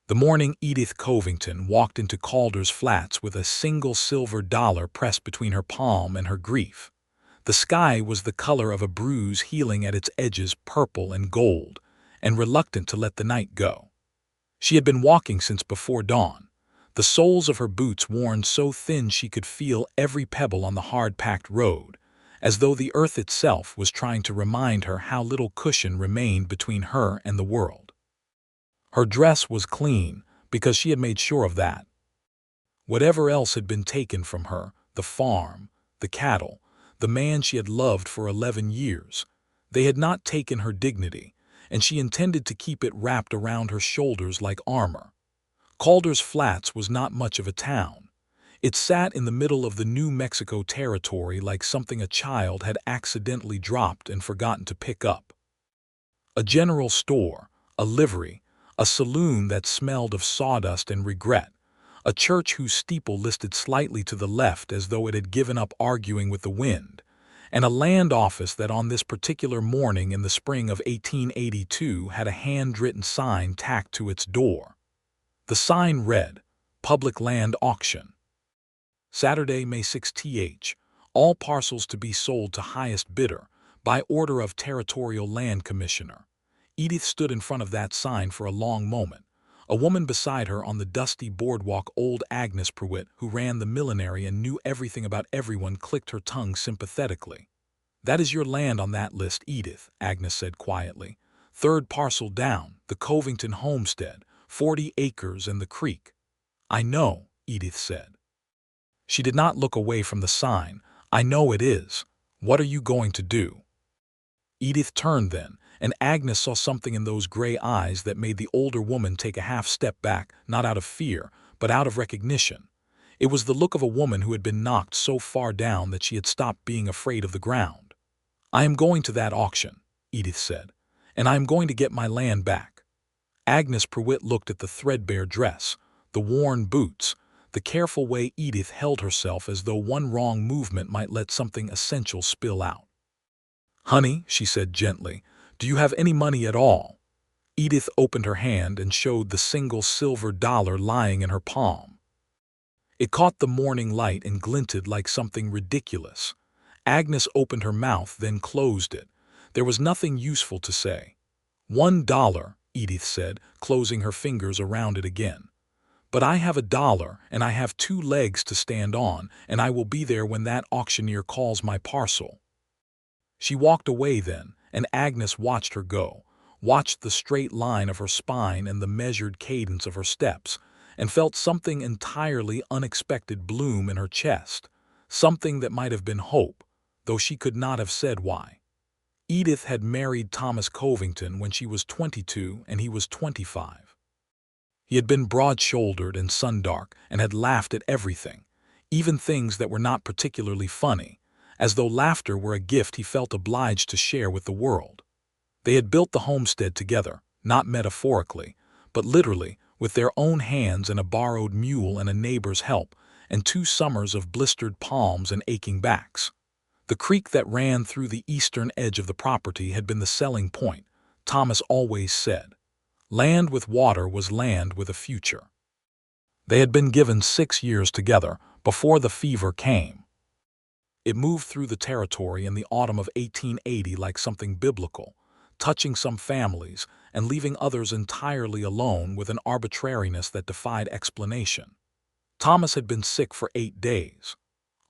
The morning Edith Covington walked into Calder's flats with a single silver dollar pressed between her palm and her grief. The sky was the color of a bruise healing at its edges, purple and gold, and reluctant to let the night go. She had been walking since before dawn, the soles of her boots worn so thin she could feel every pebble on the hard-packed road, as though the earth itself was trying to remind her how little cushion remained between her and the world. Her dress was clean, because she had made sure of that. Whatever else had been taken from her, the farm, the cattle, the man she had loved for 11 years, they had not taken her dignity, and she intended to keep it wrapped around her shoulders like armor. Calder's Flats was not much of a town. It sat in the middle of the New Mexico territory like something a child had accidentally dropped and forgotten to pick up. A general store, a livery, a saloon that smelled of sawdust and regret, a church whose steeple listed slightly to the left as though it had given up arguing with the wind, and a land office that on this particular morning in the spring of 1882 had a hand-written sign tacked to its door. The sign read, "Public Land Auction. Saturday, May 6 th. All parcels to be sold to highest bidder, by order of Territorial Land Commissioner." Edith stood in front of that sign for a long moment. A woman beside her on the dusty boardwalk, old Agnes Pruitt, who ran the millinery and knew everything about everyone, clicked her tongue sympathetically. "That is your land on that list, Edith," Agnes said quietly. "Third parcel down, the Covington homestead, 40 acres and the creek." "I know," Edith said. She did not look away from the sign. "I know it is. What are you going to do?" Edith turned then, and Agnes saw something in those gray eyes that made the older woman take a half step back, not out of fear, but out of recognition. It was the look of a woman who had been knocked so far down that she had stopped being afraid of the ground. "I am going to that auction," Edith said, "and I am going to get my land back." Agnes Pruitt looked at the threadbare dress, the worn boots, the careful way Edith held herself as though one wrong movement might let something essential spill out. "Honey," she said gently, "do you have any money at all?" Edith opened her hand and showed the single silver dollar lying in her palm. It caught the morning light and glinted like something ridiculous. Agnes opened her mouth, then closed it. There was nothing useful to say. $1, Edith said, closing her fingers around it again. "But I have $1, and I have 2 legs to stand on, and I will be there when that auctioneer calls my parcel." She walked away then, and Agnes watched her go, watched the straight line of her spine and the measured cadence of her steps, and felt something entirely unexpected bloom in her chest, something that might have been hope, though she could not have said why. Edith had married Thomas Covington when she was 22 and he was 25. He had been broad-shouldered and sun-dark and had laughed at everything, even things that were not particularly funny, as though laughter were a gift he felt obliged to share with the world. They had built the homestead together, not metaphorically, but literally, with their own hands and a borrowed mule and a neighbor's help, and 2 summers of blistered palms and aching backs. The creek that ran through the eastern edge of the property had been the selling point, Thomas always said. Land with water was land with a future. They had been given 6 years together before the fever came. It moved through the territory in the autumn of 1880 like something biblical, touching some families and leaving others entirely alone with an arbitrariness that defied explanation. Thomas had been sick for 8 days.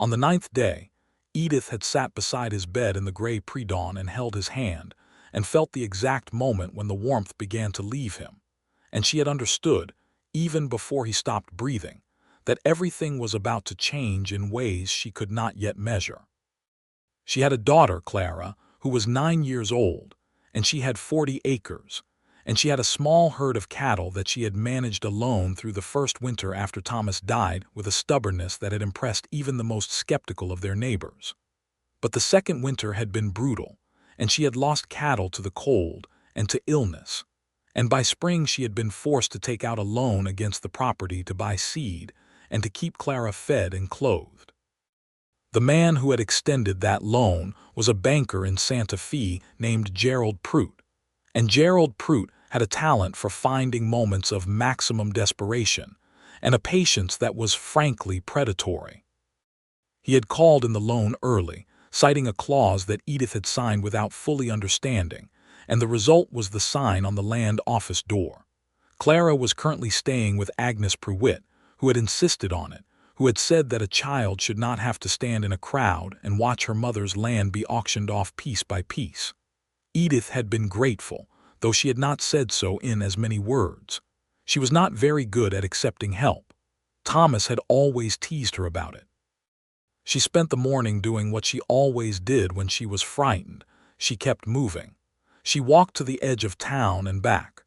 On the 9th day, Edith had sat beside his bed in the gray pre-dawn and held his hand, and felt the exact moment when the warmth began to leave him, and she had understood, even before he stopped breathing, that everything was about to change in ways she could not yet measure. She had a daughter, Clara, who was 9 years old, and she had 40 acres, and she had a small herd of cattle that she had managed alone through the first winter after Thomas died with a stubbornness that had impressed even the most skeptical of their neighbors. But the second winter had been brutal, and she had lost cattle to the cold and to illness, and by spring she had been forced to take out a loan against the property to buy seed and to keep Clara fed and clothed. The man who had extended that loan was a banker in Santa Fe named Gerald Pruitt, and Gerald Pruitt had a talent for finding moments of maximum desperation, and a patience that was frankly predatory. He had called in the loan early, citing a clause that Edith had signed without fully understanding, and the result was the sign on the land office door. Clara was currently staying with Agnes Pruitt, who had insisted on it, who had said that a child should not have to stand in a crowd and watch her mother's land be auctioned off piece by piece. Edith had been grateful, though she had not said so in as many words. She was not very good at accepting help. Thomas had always teased her about it. She spent the morning doing what she always did when she was frightened. She kept moving. She walked to the edge of town and back.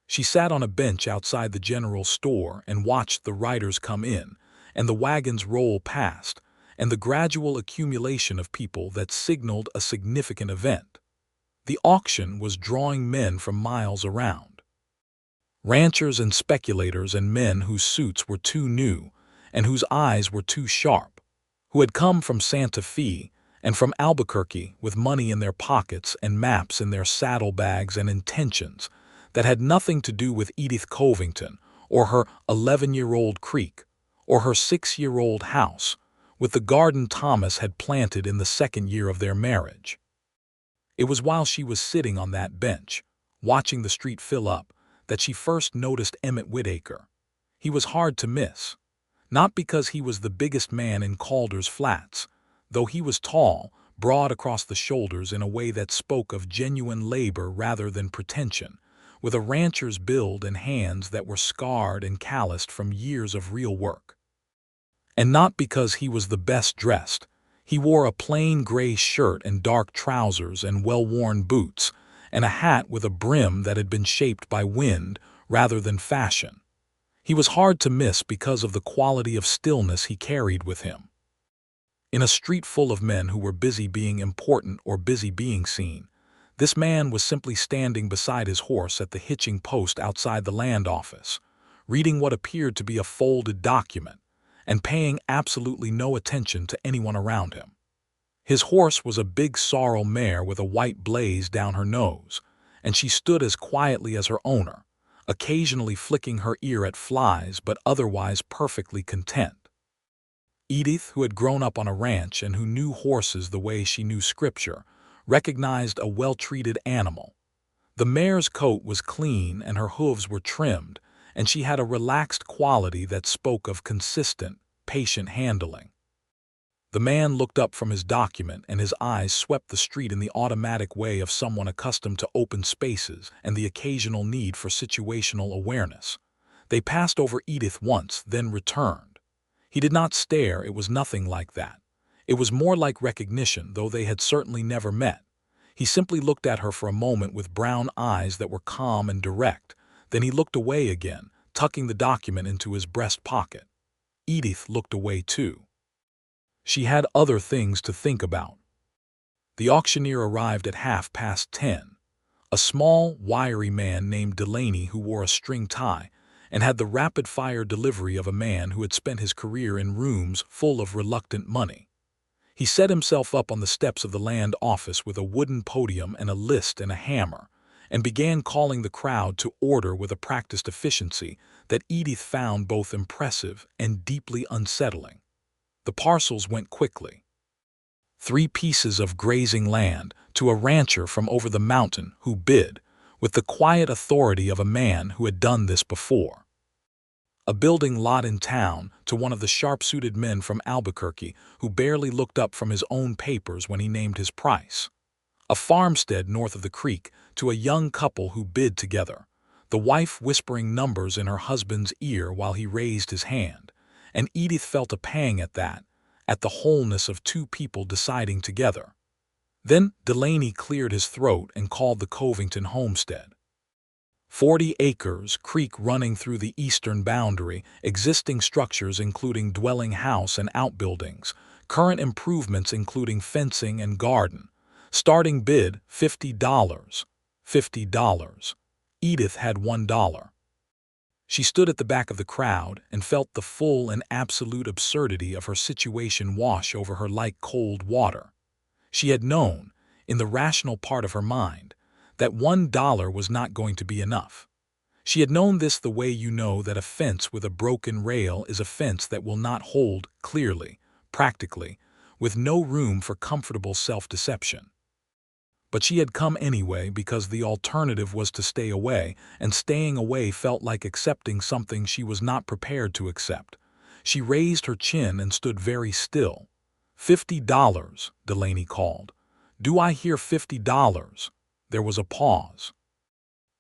She sat on a bench outside the general store and watched the riders come in, and the wagons roll past, and the gradual accumulation of people that signaled a significant event. The auction was drawing men from miles around. Ranchers and speculators and men whose suits were too new and whose eyes were too sharp, who had come from Santa Fe and from Albuquerque with money in their pockets and maps in their saddlebags and intentions that had nothing to do with Edith Covington or her 11-year-old creek or her 6-year-old house, with the garden Thomas had planted in the 2nd year of their marriage. It was while she was sitting on that bench, watching the street fill up, that she first noticed Emmett Whitaker. He was hard to miss, not because he was the biggest man in Calder's Flats, though he was tall, broad across the shoulders in a way that spoke of genuine labor rather than pretension, with a rancher's build and hands that were scarred and calloused from years of real work. And not because he was the best dressed. He wore a plain gray shirt and dark trousers and well-worn boots, and a hat with a brim that had been shaped by wind rather than fashion. He was hard to miss because of the quality of stillness he carried with him. In a street full of men who were busy being important or busy being seen, this man was simply standing beside his horse at the hitching post outside the land office, reading what appeared to be a folded document, and paying absolutely no attention to anyone around him. His horse was a big sorrel mare with a white blaze down her nose, and she stood as quietly as her owner, occasionally flicking her ear at flies but otherwise perfectly content. Edith, who had grown up on a ranch and who knew horses the way she knew scripture, recognized a well-treated animal. The mare's coat was clean and her hooves were trimmed, and she had a relaxed quality that spoke of consistent, patient handling. The man looked up from his document and his eyes swept the street in the automatic way of someone accustomed to open spaces and the occasional need for situational awareness. They passed over Edith once, then returned. He did not stare, it was nothing like that. It was more like recognition, though they had certainly never met. He simply looked at her for a moment with brown eyes that were calm and direct. Then he looked away again, tucking the document into his breast pocket. Edith looked away too. She had other things to think about. The auctioneer arrived at 10:30. A small, wiry man named Delaney who wore a string tie and had the rapid-fire delivery of a man who had spent his career in rooms full of reluctant money. He set himself up on the steps of the land office with a wooden podium and a list and a hammer, and began calling the crowd to order with a practiced efficiency that Edith found both impressive and deeply unsettling. The parcels went quickly. 3 pieces of grazing land to a rancher from over the mountain who bid, with the quiet authority of a man who had done this before. A building lot in town to one of the sharp-suited men from Albuquerque who barely looked up from his own papers when he named his price. A farmstead north of the creek to a young couple who bid together, the wife whispering numbers in her husband's ear while he raised his hand, and Edith felt a pang at that, at the wholeness of 2 people deciding together. Then Delaney cleared his throat and called the Covington homestead. 40 acres, creek running through the eastern boundary, existing structures including dwelling house and outbuildings, current improvements including fencing and garden. Starting bid, $50. $50. Edith had $1. She stood at the back of the crowd and felt the full and absolute absurdity of her situation wash over her like cold water. She had known, in the rational part of her mind, that $1 was not going to be enough. She had known this the way you know that a fence with a broken rail is a fence that will not hold clearly, practically, with no room for comfortable self-deception. But she had come anyway because the alternative was to stay away, and staying away felt like accepting something she was not prepared to accept. She raised her chin and stood very still. $50, Delaney called. Do I hear $50? There was a pause.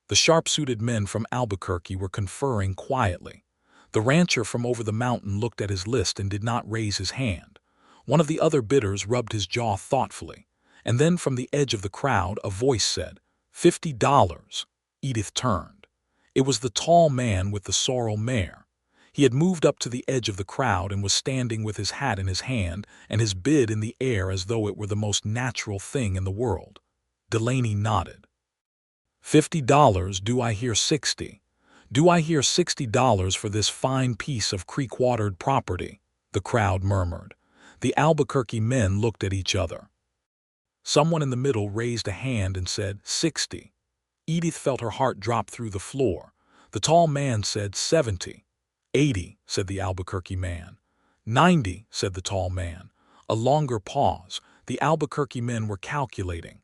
The sharp-suited men from Albuquerque were conferring quietly. The rancher from over the mountain looked at his list and did not raise his hand. One of the other bidders rubbed his jaw thoughtfully. And then from the edge of the crowd a voice said, $50. Edith turned. It was the tall man with the sorrel mare. He had moved up to the edge of the crowd and was standing with his hat in his hand and his bid in the air as though it were the most natural thing in the world. Delaney nodded. $50, do I hear 60? Do I hear $60 for this fine piece of creek-watered property? The crowd murmured. The Albuquerque men looked at each other. Someone in the middle raised a hand and said, 60. Edith felt her heart drop through the floor. The tall man said, 70. 80, said the Albuquerque man. 90, said the tall man. A longer pause. The Albuquerque men were calculating.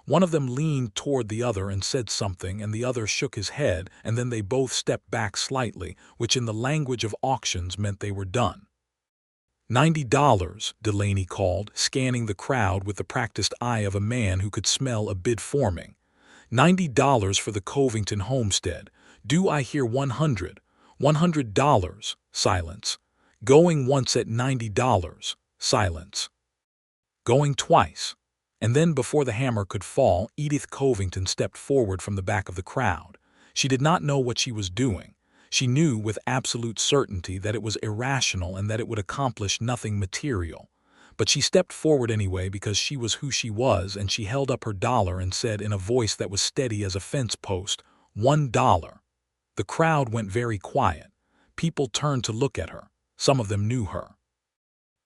One of them leaned toward the other and said something, and the other shook his head, and then they both stepped back slightly, which in the language of auctions meant they were done. $90, Delaney called, scanning the crowd with the practiced eye of a man who could smell a bid forming. $90 for the Covington homestead. Do I hear 100? $100. Silence. Going once at $90. Silence. Going twice. And then before the hammer could fall, Edith Covington stepped forward from the back of the crowd. She did not know what she was doing. She knew with absolute certainty that it was irrational and that it would accomplish nothing material. But she stepped forward anyway because she was who she was, and she held up her dollar and said in a voice that was steady as a fence post, $1. The crowd went very quiet. People turned to look at her. Some of them knew her.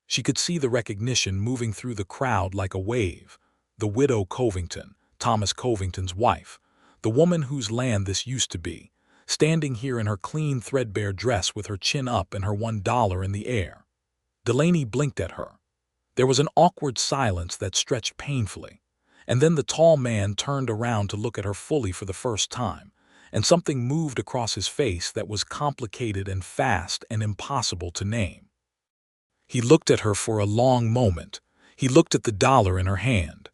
She could see the recognition moving through the crowd like a wave. The widow Covington, Thomas Covington's wife, the woman whose land this used to be, standing here in her clean, threadbare dress with her chin up and her $1 in the air. Delaney blinked at her. There was an awkward silence that stretched painfully, and then the tall man turned around to look at her fully for the first time, and something moved across his face that was complicated and fast and impossible to name. He looked at her for a long moment. He looked at the dollar in her hand.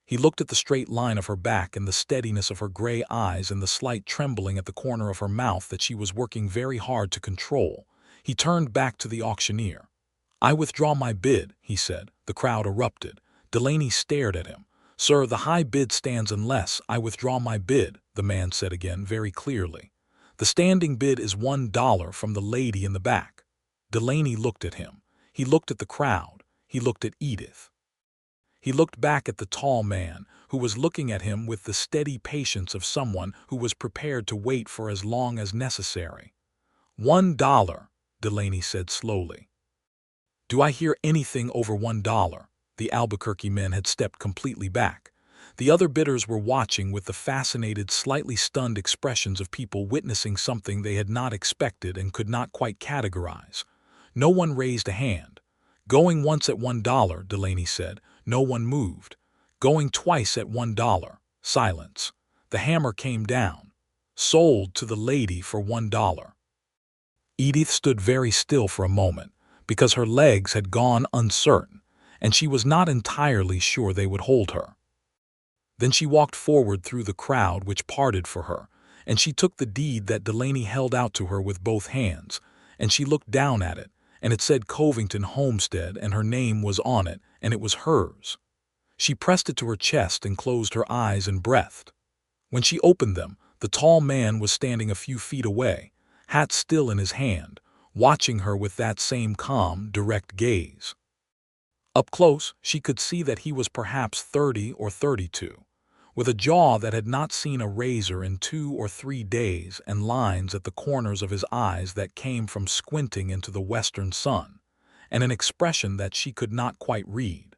He looked at the straight line of her back and the steadiness of her gray eyes and the slight trembling at the corner of her mouth that she was working very hard to control. He turned back to the auctioneer. I withdraw my bid, he said. The crowd erupted. Delaney stared at him. Sir, the high bid stands unless I withdraw my bid, the man said again very clearly. The standing bid is $1 from the lady in the back. Delaney looked at him. He looked at the crowd. He looked at Edith. He looked back at the tall man, who was looking at him with the steady patience of someone who was prepared to wait for as long as necessary. $1, Delaney said slowly. Do I hear anything over $1? The Albuquerque men had stepped completely back. The other bidders were watching with the fascinated, slightly stunned expressions of people witnessing something they had not expected and could not quite categorize. No one raised a hand. Going once at $1, Delaney said. No one moved. Going twice at $1. Silence. The hammer came down. Sold to the lady for $1. Edith stood very still for a moment, because her legs had gone uncertain, and she was not entirely sure they would hold her. Then she walked forward through the crowd which parted for her, and she took the deed that Delaney held out to her with both hands, and she looked down at it, and it said Covington Homestead, and her name was on it, and it was hers. She pressed it to her chest and closed her eyes and breathed. When she opened them, the tall man was standing a few feet away, hat still in his hand, watching her with that same calm, direct gaze. Up close, she could see that he was perhaps 30 or 32, with a jaw that had not seen a razor in 2 or 3 days and lines at the corners of his eyes that came from squinting into the western sun, and an expression that she could not quite read.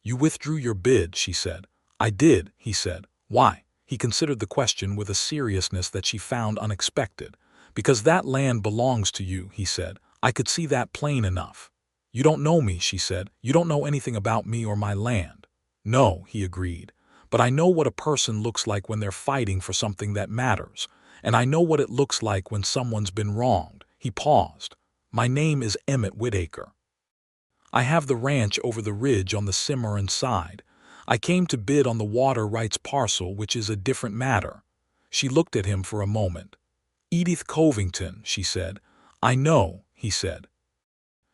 You withdrew your bid, she said. I did, he said. Why? He considered the question with a seriousness that she found unexpected. Because that land belongs to you, he said. I could see that plain enough. You don't know me, she said. You don't know anything about me or my land. No, he agreed. But I know what a person looks like when they're fighting for something that matters. And I know what it looks like when someone's been wronged. He paused. My name is Emmett Whitaker. I have the ranch over the ridge on the Cimarron side. I came to bid on the water rights parcel, which is a different matter. She looked at him for a moment. Edith Covington, she said. I know, he said.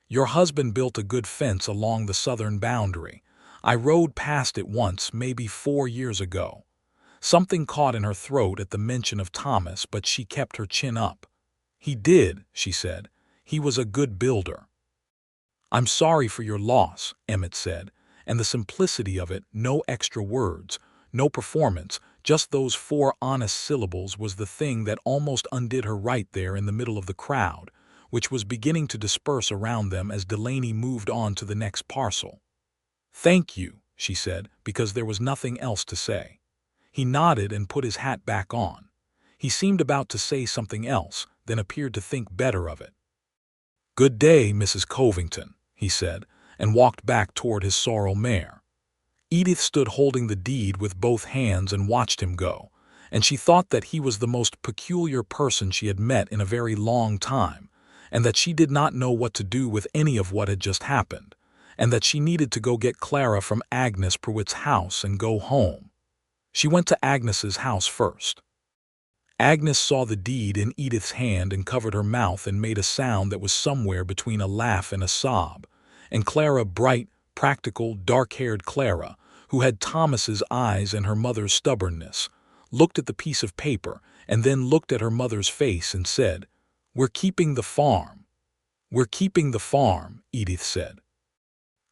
Your husband built a good fence along the southern boundary. I rode past it once, maybe 4 years ago. Something caught in her throat at the mention of Thomas, but she kept her chin up. He did, she said. He was a good builder. I'm sorry for your loss, Emmett said, and the simplicity of it, no extra words, no performance, just those 4 honest syllables was the thing that almost undid her right there in the middle of the crowd, which was beginning to disperse around them as Delaney moved on to the next parcel. Thank you, she said, because there was nothing else to say. He nodded and put his hat back on. He seemed about to say something else, then appeared to think better of it. Good day, Mrs. Covington, he said, and walked back toward his sorrel mare. Edith stood holding the deed with both hands and watched him go, and she thought that he was the most peculiar person she had met in a very long time, and that she did not know what to do with any of what had just happened, and that she needed to go get Clara from Agnes Prewitt's house and go home. She went to Agnes's house first. Agnes saw the deed in Edith's hand and covered her mouth and made a sound that was somewhere between a laugh and a sob, and Clara, bright, practical, dark-haired Clara, who had Thomas's eyes and her mother's stubbornness, looked at the piece of paper and then looked at her mother's face and said, We're keeping the farm. We're keeping the farm, Edith said.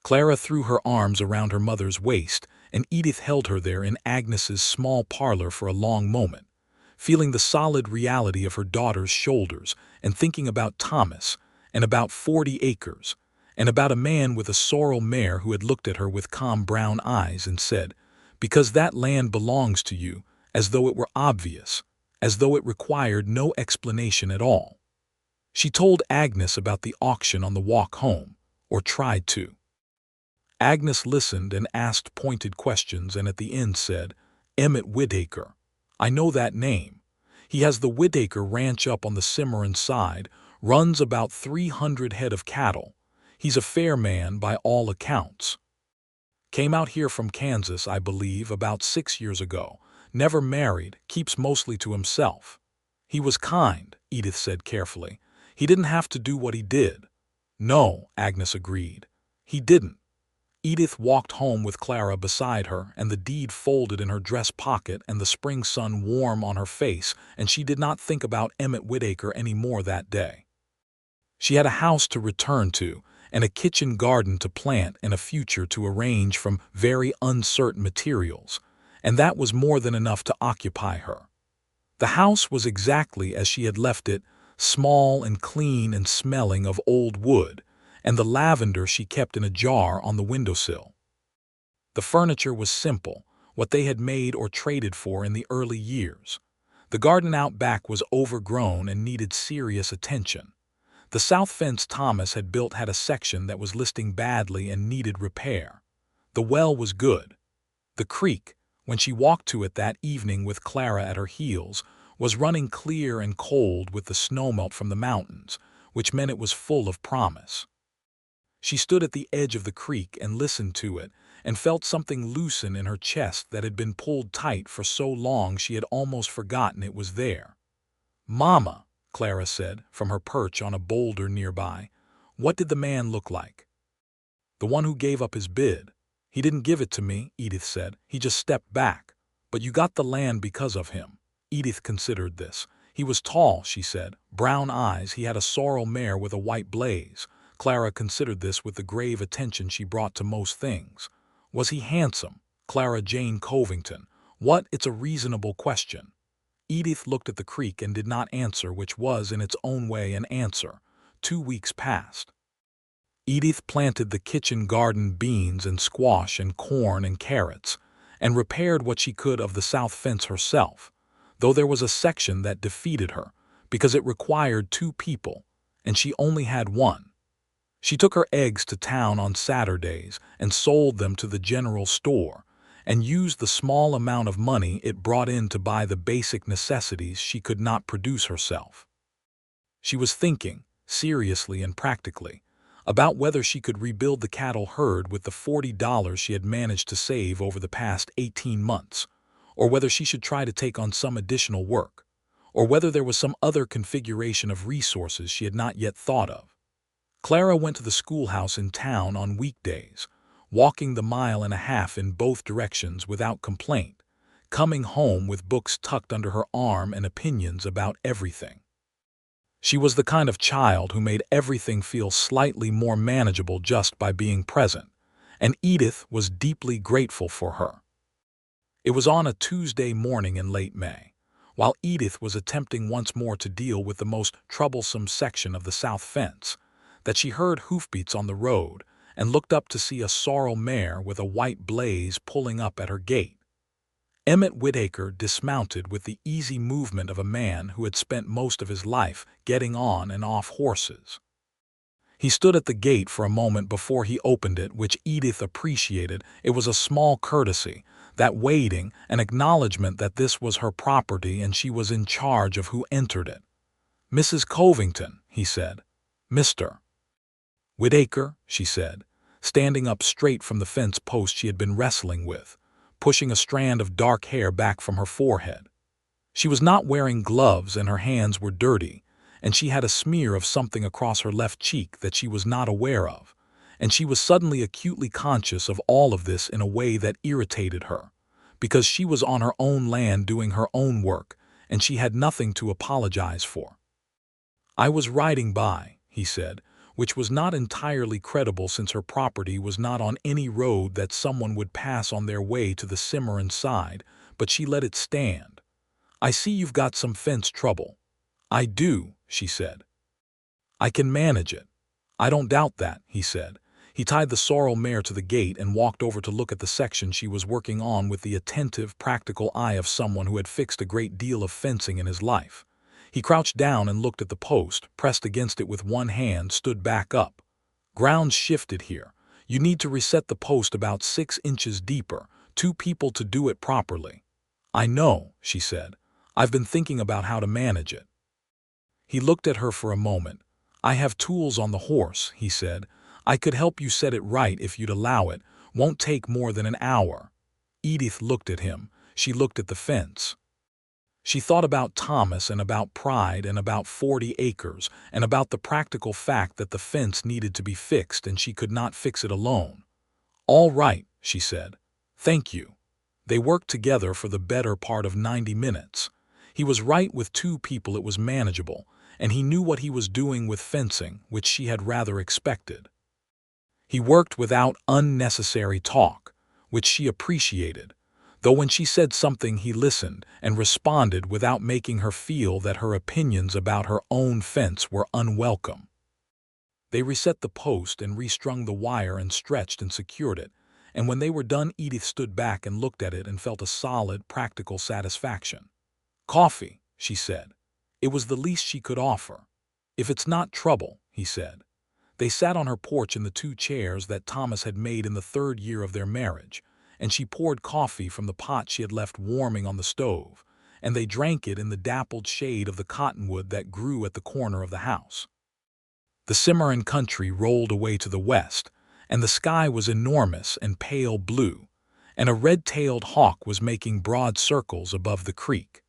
Clara threw her arms around her mother's waist, and Edith held her there in Agnes's small parlor for a long moment, feeling the solid reality of her daughter's shoulders and thinking about Thomas and about 40 acres and about a man with a sorrel mare who had looked at her with calm brown eyes and said, because that land belongs to you, as though it were obvious, as though it required no explanation at all. She told Agnes about the auction on the walk home, or tried to. Agnes listened and asked pointed questions and at the end said, Emmett Whitaker. I know that name. He has the Whitaker ranch up on the Cimarron side, runs about 300 head of cattle. He's a fair man by all accounts. Came out here from Kansas, I believe, about 6 years ago. Never married, keeps mostly to himself. He was kind, Edith said carefully. He didn't have to do what he did. No, Agnes agreed. He didn't. Edith walked home with Clara beside her, and the deed folded in her dress pocket and the spring sun warm on her face, and she did not think about Emmett Whitaker any more that day. She had a house to return to, and a kitchen garden to plant and a future to arrange from very uncertain materials, and that was more than enough to occupy her. The house was exactly as she had left it, small and clean and smelling of old wood, and the lavender she kept in a jar on the windowsill. The furniture was simple, what they had made or traded for in the early years. The garden out back was overgrown and needed serious attention. The south fence Thomas had built had a section that was listing badly and needed repair. The well was good. The creek, when she walked to it that evening with Clara at her heels, was running clear and cold with the snowmelt from the mountains, which meant it was full of promise. She stood at the edge of the creek and listened to it and felt something loosen in her chest that had been pulled tight for so long she had almost forgotten it was there. "Mama," Clara said from her perch on a boulder nearby, "what did the man look like?" "The one who gave up his bid. He didn't give it to me," Edith said. "He just stepped back. But you got the land because of him." Edith considered this. "He was tall," she said. "Brown eyes. He had a sorrel mare with a white blaze." Clara considered this with the grave attention she brought to most things. "Was he handsome?" Clara Jane Covington. "What? It's a reasonable question." Edith looked at the creek and did not answer, which was, in its own way, an answer. 2 weeks passed. Edith planted the kitchen garden beans and squash and corn and carrots, and repaired what she could of the south fence herself, though there was a section that defeated her, because it required 2 people, and she only had 1. She took her eggs to town on Saturdays and sold them to the general store, and used the small amount of money it brought in to buy the basic necessities she could not produce herself. She was thinking, seriously and practically, about whether she could rebuild the cattle herd with the $40 she had managed to save over the past 18 months, or whether she should try to take on some additional work, or whether there was some other configuration of resources she had not yet thought of. Clara went to the schoolhouse in town on weekdays, walking the 1.5 miles in both directions without complaint, coming home with books tucked under her arm and opinions about everything. She was the kind of child who made everything feel slightly more manageable just by being present, and Edith was deeply grateful for her. It was on a Tuesday morning in late May, while Edith was attempting once more to deal with the most troublesome section of the south fence, that she heard hoofbeats on the road and looked up to see a sorrel mare with a white blaze pulling up at her gate. Emmett Whitaker dismounted with the easy movement of a man who had spent most of his life getting on and off horses. He stood at the gate for a moment before he opened it, which Edith appreciated. It was a small courtesy, that waiting, an acknowledgement that this was her property and she was in charge of who entered it. "Mrs. Covington," he said. "Mr. Whitaker," she said, standing up straight from the fence post she had been wrestling with, pushing a strand of dark hair back from her forehead. She was not wearing gloves and her hands were dirty, and she had a smear of something across her left cheek that she was not aware of, and she was suddenly acutely conscious of all of this in a way that irritated her, because she was on her own land doing her own work, and she had nothing to apologize for. "I was riding by," he said, which was not entirely credible since her property was not on any road that someone would pass on their way to the Cimarron side, but she let it stand. "I see you've got some fence trouble." "I do," she said. "I can manage it." "I don't doubt that," he said. He tied the sorrel mare to the gate and walked over to look at the section she was working on with the attentive, practical eye of someone who had fixed a great deal of fencing in his life. He crouched down and looked at the post, pressed against it with one hand, stood back up. "Ground's shifted here. You need to reset the post about 6 inches deeper, 2 people to do it properly." "I know," she said. "I've been thinking about how to manage it." He looked at her for a moment. "I have tools on the horse," he said. "I could help you set it right if you'd allow it. Won't take more than an hour." Edith looked at him. She looked at the fence. She thought about Thomas and about pride and about 40 acres and about the practical fact that the fence needed to be fixed and she could not fix it alone. "All right," she said. "Thank you." They worked together for the better part of 90 minutes. He was right with 2 people it was manageable, and he knew what he was doing with fencing, which she had rather expected. He worked without unnecessary talk, which she appreciated, though when she said something he listened and responded without making her feel that her opinions about her own fence were unwelcome. They reset the post and restrung the wire and stretched and secured it, and when they were done Edith stood back and looked at it and felt a solid, practical satisfaction. "Coffee," she said. It was the least she could offer. "If it's not trouble," he said. They sat on her porch in the 2 chairs that Thomas had made in the 3rd year of their marriage, and she poured coffee from the pot she had left warming on the stove, and they drank it in the dappled shade of the cottonwood that grew at the corner of the house. The Cimarron country rolled away to the west, and the sky was enormous and pale blue, and a red-tailed hawk was making broad circles above the creek.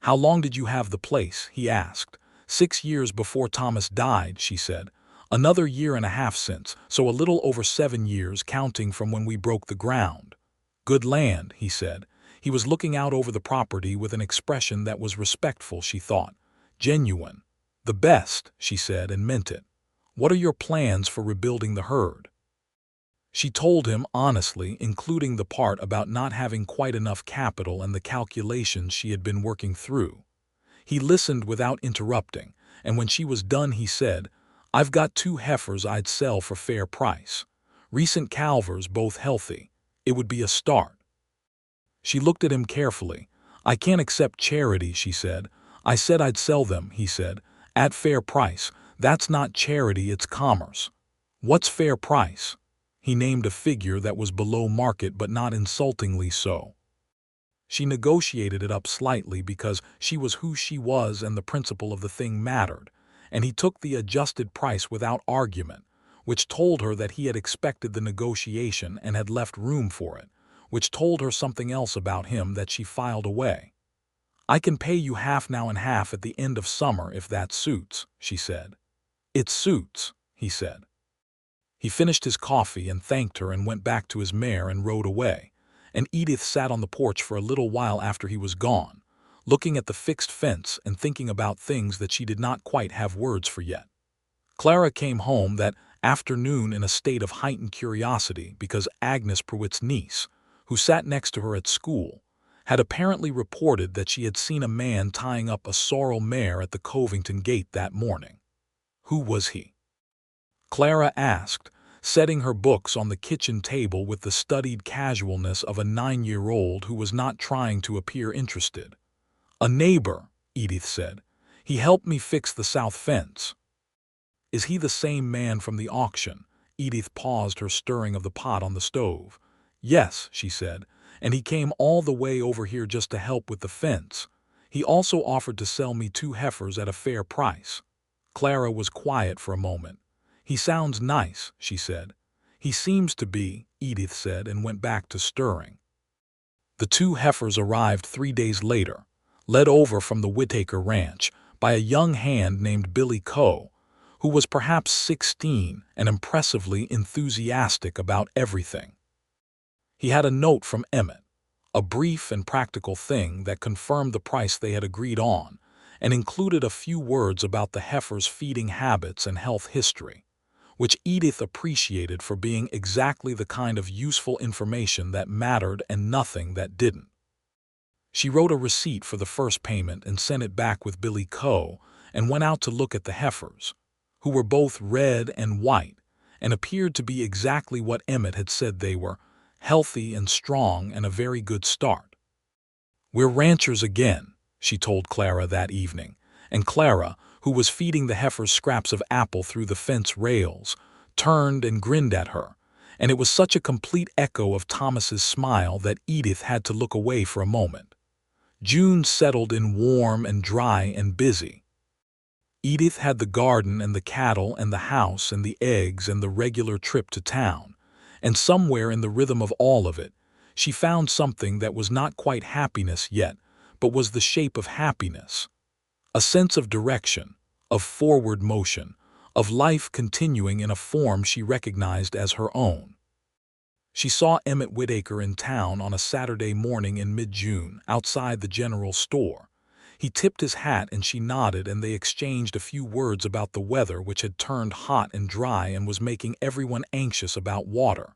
"How long did you have the place?" he asked. 6 years before Thomas died," she said. "Another 1.5 years since, so a little over 7 years counting from when we broke the ground." "Good land," he said. He was looking out over the property with an expression that was respectful, she thought. Genuine. "The best," she said, and meant it. "What are your plans for rebuilding the herd?" She told him honestly, including the part about not having quite enough capital and the calculations she had been working through. He listened without interrupting, and when she was done he said, "I've got 2 heifers I'd sell for fair price. Recent calvers, both healthy. It would be a start." She looked at him carefully. "I can't accept charity," she said. "I said I'd sell them," he said, "at fair price. That's not charity, it's commerce." "What's fair price?" He named a figure that was below market but not insultingly so. She negotiated it up slightly because she was who she was and the principle of the thing mattered, and he took the adjusted price without argument, which told her that he had expected the negotiation and had left room for it, which told her something else about him that she filed away. "I can pay you half now and half at the end of summer if that suits," she said. "It suits," he said. He finished his coffee and thanked her and went back to his mare and rode away, and Edith sat on the porch for a little while after he was gone, looking at the fixed fence and thinking about things that she did not quite have words for yet. Clara came home that afternoon in a state of heightened curiosity because Agnes Prewitt's niece, who sat next to her at school, had apparently reported that she had seen a man tying up a sorrel mare at the Covington gate that morning. Who was he? Clara asked, setting her books on the kitchen table with the studied casualness of a 9-year-old who was not trying to appear interested. "A neighbor," Edith said. "He helped me fix the south fence." "Is he the same man from the auction?" Edith paused her stirring of the pot on the stove. "Yes," she said, "and he came all the way over here just to help with the fence. He also offered to sell me 2 heifers at a fair price." Clara was quiet for a moment. "He sounds nice," she said. "He seems to be," Edith said, and went back to stirring. The 2 heifers arrived 3 days later, led over from the Whitaker ranch by a young hand named Billy Coe, who was perhaps 16 and impressively enthusiastic about everything. He had a note from Emmett, a brief and practical thing that confirmed the price they had agreed on, and included a few words about the heifer's feeding habits and health history, which Edith appreciated for being exactly the kind of useful information that mattered and nothing that didn't. She wrote a receipt for the first payment and sent it back with Billy Coe and went out to look at the heifers, who were both red and white and appeared to be exactly what Emmett had said they were, healthy and strong and a very good start. "We're ranchers again," she told Clara that evening, and Clara, who was feeding the heifers scraps of apple through the fence rails, turned and grinned at her, and it was such a complete echo of Thomas's smile that Edith had to look away for a moment. June settled in warm and dry and busy. Edith had the garden and the cattle and the house and the eggs and the regular trip to town, and somewhere in the rhythm of all of it, she found something that was not quite happiness yet, but was the shape of happiness. A sense of direction, of forward motion, of life continuing in a form she recognized as her own. She saw Emmett Whitaker in town on a Saturday morning in mid-June, outside the general store. He tipped his hat and she nodded, and they exchanged a few words about the weather, which had turned hot and dry and was making everyone anxious about water.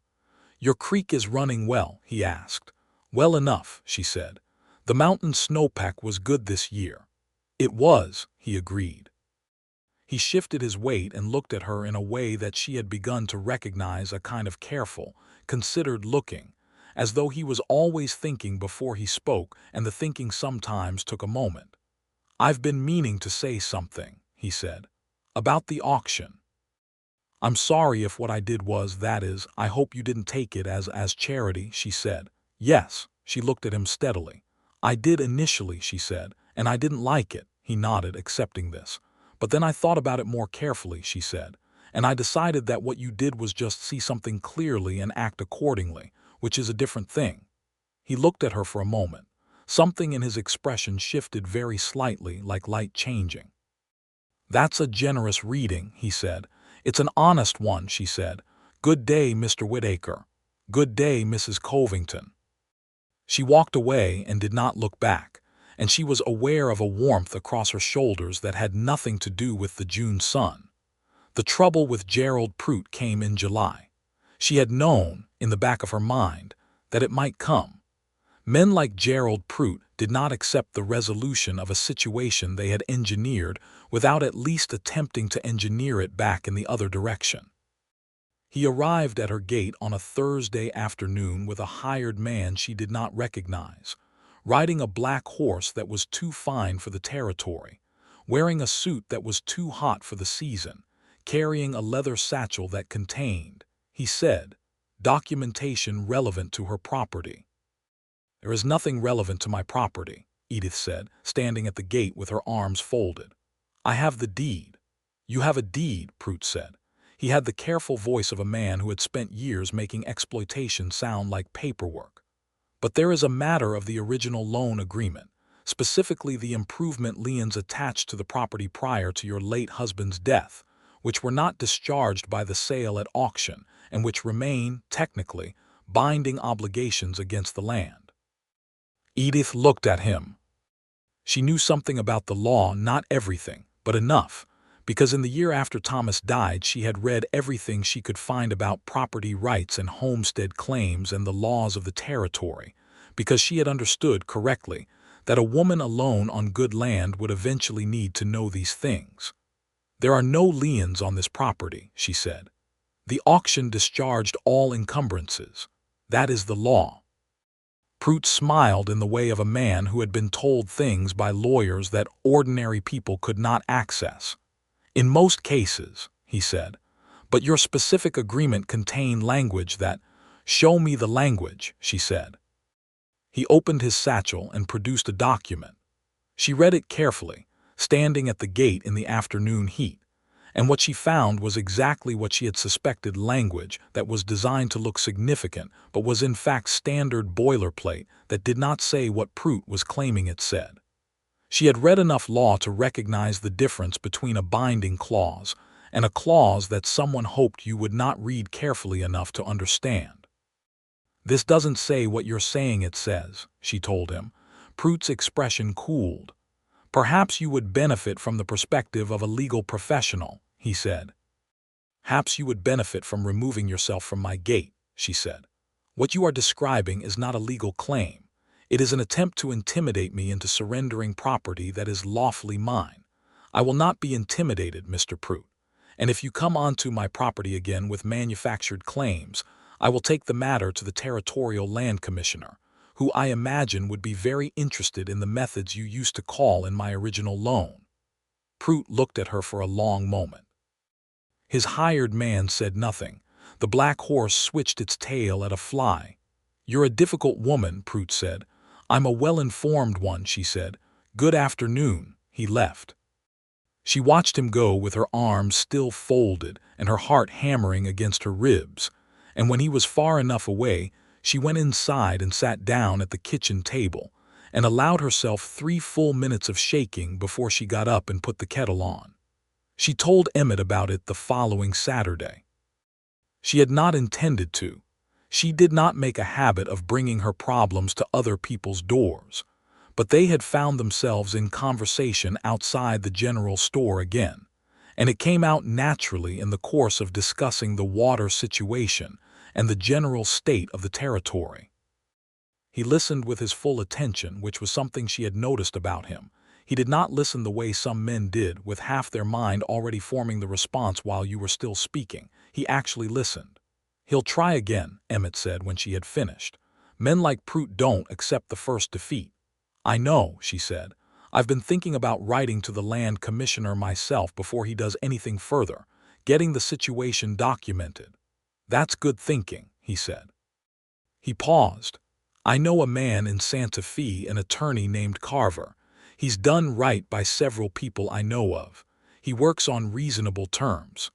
"Your creek is running well?" he asked. "Well enough," she said. "The mountain snowpack was good this year." "It was," he agreed. He shifted his weight and looked at her in a way that she had begun to recognize, a kind of careful, considered looking, as though he was always thinking before he spoke, and the thinking sometimes took a moment. "I've been meaning to say something," he said, "about the auction. I'm sorry if what I did was, that is, I hope you didn't take it as charity," she said. "Yes," she looked at him steadily. "I did initially," she said, "and I didn't like it." He nodded, accepting this. "But then I thought about it more carefully," she said, "and I decided that what you did was just see something clearly and act accordingly, which is a different thing." He looked at her for a moment. Something in his expression shifted very slightly, like light changing. "That's a generous reading," he said. "It's an honest one," she said. "Good day, Mr. Whitaker. Good day, Mrs. Covington." She walked away and did not look back, and she was aware of a warmth across her shoulders that had nothing to do with the June sun. The trouble with Gerald Prout came in July. She had known, in the back of her mind, that it might come. Men like Gerald Prout did not accept the resolution of a situation they had engineered without at least attempting to engineer it back in the other direction. He arrived at her gate on a Thursday afternoon with a hired man she did not recognize, riding a black horse that was too fine for the territory, wearing a suit that was too hot for the season, carrying a leather satchel that contained, he said, documentation relevant to her property. "There is nothing relevant to my property," Edith said, standing at the gate with her arms folded. "I have the deed." "You have a deed," Prout said. He had the careful voice of a man who had spent years making exploitation sound like paperwork. "But there is a matter of the original loan agreement, specifically the improvement liens attached to the property prior to your late husband's death, which were not discharged by the sale at auction and which remain, technically, binding obligations against the land." Edith looked at him. She knew something about the law, not everything, but enough, because in the year after Thomas died she had read everything she could find about property rights and homestead claims and the laws of the territory, because she had understood correctly that a woman alone on good land would eventually need to know these things. "There are no liens on this property," she said. "The auction discharged all encumbrances. That is the law." Prout smiled in the way of a man who had been told things by lawyers that ordinary people could not access. "In most cases," he said, "but your specific agreement contained language that—" "Show me the language," she said. He opened his satchel and produced a document. She read it carefully, standing at the gate in the afternoon heat, and what she found was exactly what she had suspected: language that was designed to look significant but was in fact standard boilerplate that did not say what Prout was claiming it said. She had read enough law to recognize the difference between a binding clause and a clause that someone hoped you would not read carefully enough to understand. "This doesn't say what you're saying it says," she told him. Prout's expression cooled. "Perhaps you would benefit from the perspective of a legal professional," he said. "Perhaps you would benefit from removing yourself from my gate," she said. "What you are describing is not a legal claim. It is an attempt to intimidate me into surrendering property that is lawfully mine. I will not be intimidated, Mr. Prout, and if you come onto my property again with manufactured claims, I will take the matter to the Territorial Land Commissioner, who I imagine would be very interested in the methods you used to call in my original loan." Prout looked at her for a long moment. His hired man said nothing. The black horse switched its tail at a fly. "You're a difficult woman," Prout said. "I'm a well-informed one," she said. "Good afternoon." He left. She watched him go with her arms still folded and her heart hammering against her ribs, and when he was far enough away, she went inside and sat down at the kitchen table and allowed herself 3 full minutes of shaking before she got up and put the kettle on. She told Emmett about it the following Saturday. She had not intended to. She did not make a habit of bringing her problems to other people's doors, but they had found themselves in conversation outside the general store again, and it came out naturally in the course of discussing the water situation and the general state of the territory. He listened with his full attention, which was something she had noticed about him. He did not listen the way some men did, with half their mind already forming the response while you were still speaking. He actually listened. "He'll try again," Emmett said when she had finished. "Men like Prout don't accept the first defeat." "I know," she said. "I've been thinking about writing to the land commissioner myself before he does anything further, getting the situation documented." "That's good thinking," he said. He paused. "I know a man in Santa Fe, an attorney named Carver. He's done right by several people I know of. He works on reasonable terms.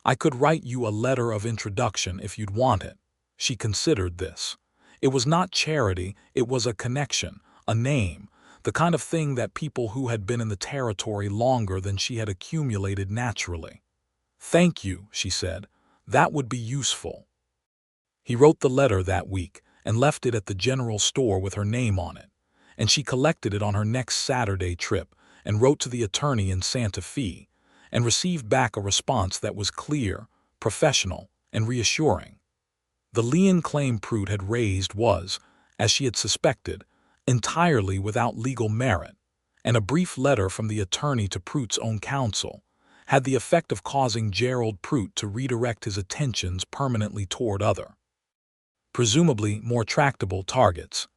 I could write you a letter of introduction if you'd want it." She considered this. It was not charity, it was a connection, a name, the kind of thing that people who had been in the territory longer than she had accumulated naturally. "Thank you," she said. "That would be useful." He wrote the letter that week and left it at the general store with her name on it, and she collected it on her next Saturday trip and wrote to the attorney in Santa Fe, and received back a response that was clear, professional, and reassuring. The lien claim Prout had raised was, as she had suspected, entirely without legal merit, and a brief letter from the attorney to Prout's own counsel had the effect of causing Gerald Prout to redirect his attentions permanently toward other, presumably more tractable targets.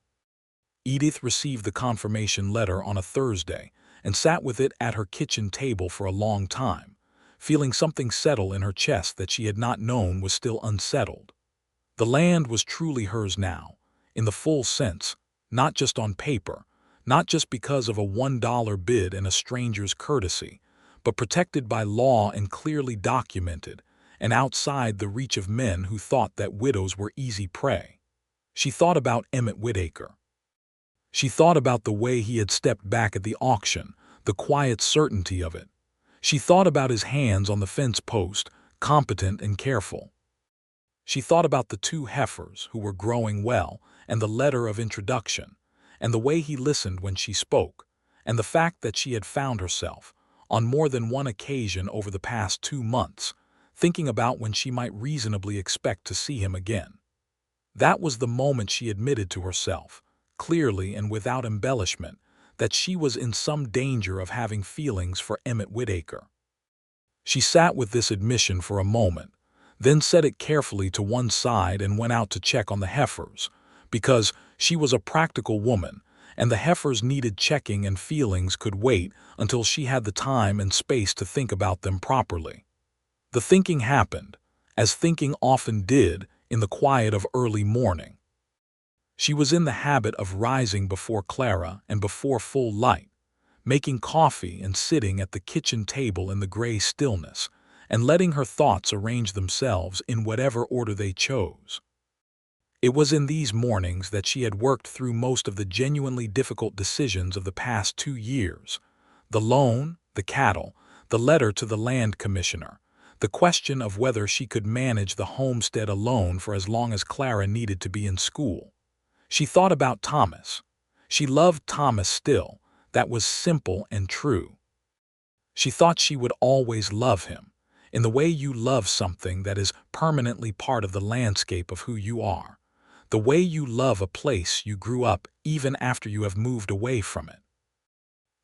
Edith received the confirmation letter on a Thursday and sat with it at her kitchen table for a long time, feeling something settle in her chest that she had not known was still unsettled. The land was truly hers now, in the full sense, not just on paper, not just because of a $1 bid and a stranger's courtesy, but protected by law and clearly documented, and outside the reach of men who thought that widows were easy prey. She thought about Emmett Whitaker. She thought about the way he had stepped back at the auction, the quiet certainty of it. She thought about his hands on the fence post, competent and careful. She thought about the two heifers who were growing well, and the letter of introduction, and the way he listened when she spoke, and the fact that she had found herself, on more than one occasion over the past 2 months, thinking about when she might reasonably expect to see him again. That was the moment she admitted to herself, clearly and without embellishment, that she was in some danger of having feelings for Emmett Whitaker. She sat with this admission for a moment, then set it carefully to one side and went out to check on the heifers, because she was a practical woman, and the heifers needed checking and feelings could wait until she had the time and space to think about them properly. The thinking happened, as thinking often did, in the quiet of early morning. She was in the habit of rising before Clara and before full light, making coffee and sitting at the kitchen table in the gray stillness, and letting her thoughts arrange themselves in whatever order they chose. It was in these mornings that she had worked through most of the genuinely difficult decisions of the past 2 years: the loan, the cattle, the letter to the land commissioner, the question of whether she could manage the homestead alone for as long as Clara needed to be in school. She thought about Thomas. She loved Thomas still. That was simple and true. She thought she would always love him, in the way you love something that is permanently part of the landscape of who you are, the way you love a place you grew up even after you have moved away from it.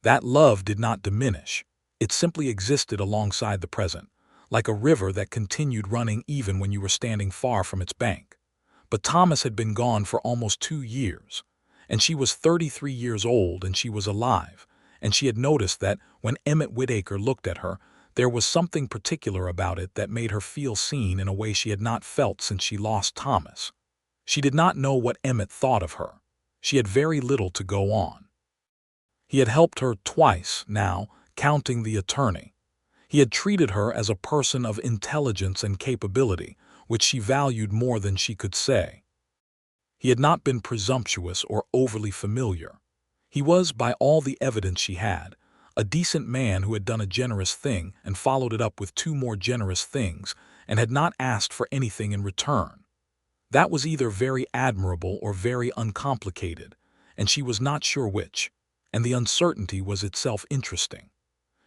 That love did not diminish. It simply existed alongside the present, like a river that continued running even when you were standing far from its bank. But Thomas had been gone for almost 2 years, and she was 33 years old and she was alive, and she had noticed that when Emmett Whitaker looked at her, there was something particular about it that made her feel seen in a way she had not felt since she lost Thomas. She did not know what Emmett thought of her. She had very little to go on. He had helped her twice now, counting the attorney. He had treated her as a person of intelligence and capability, which she valued more than she could say. He had not been presumptuous or overly familiar. He was, by all the evidence she had, a decent man who had done a generous thing and followed it up with 2 more generous things and had not asked for anything in return. That was either very admirable or very uncomplicated, and she was not sure which, and the uncertainty was itself interesting.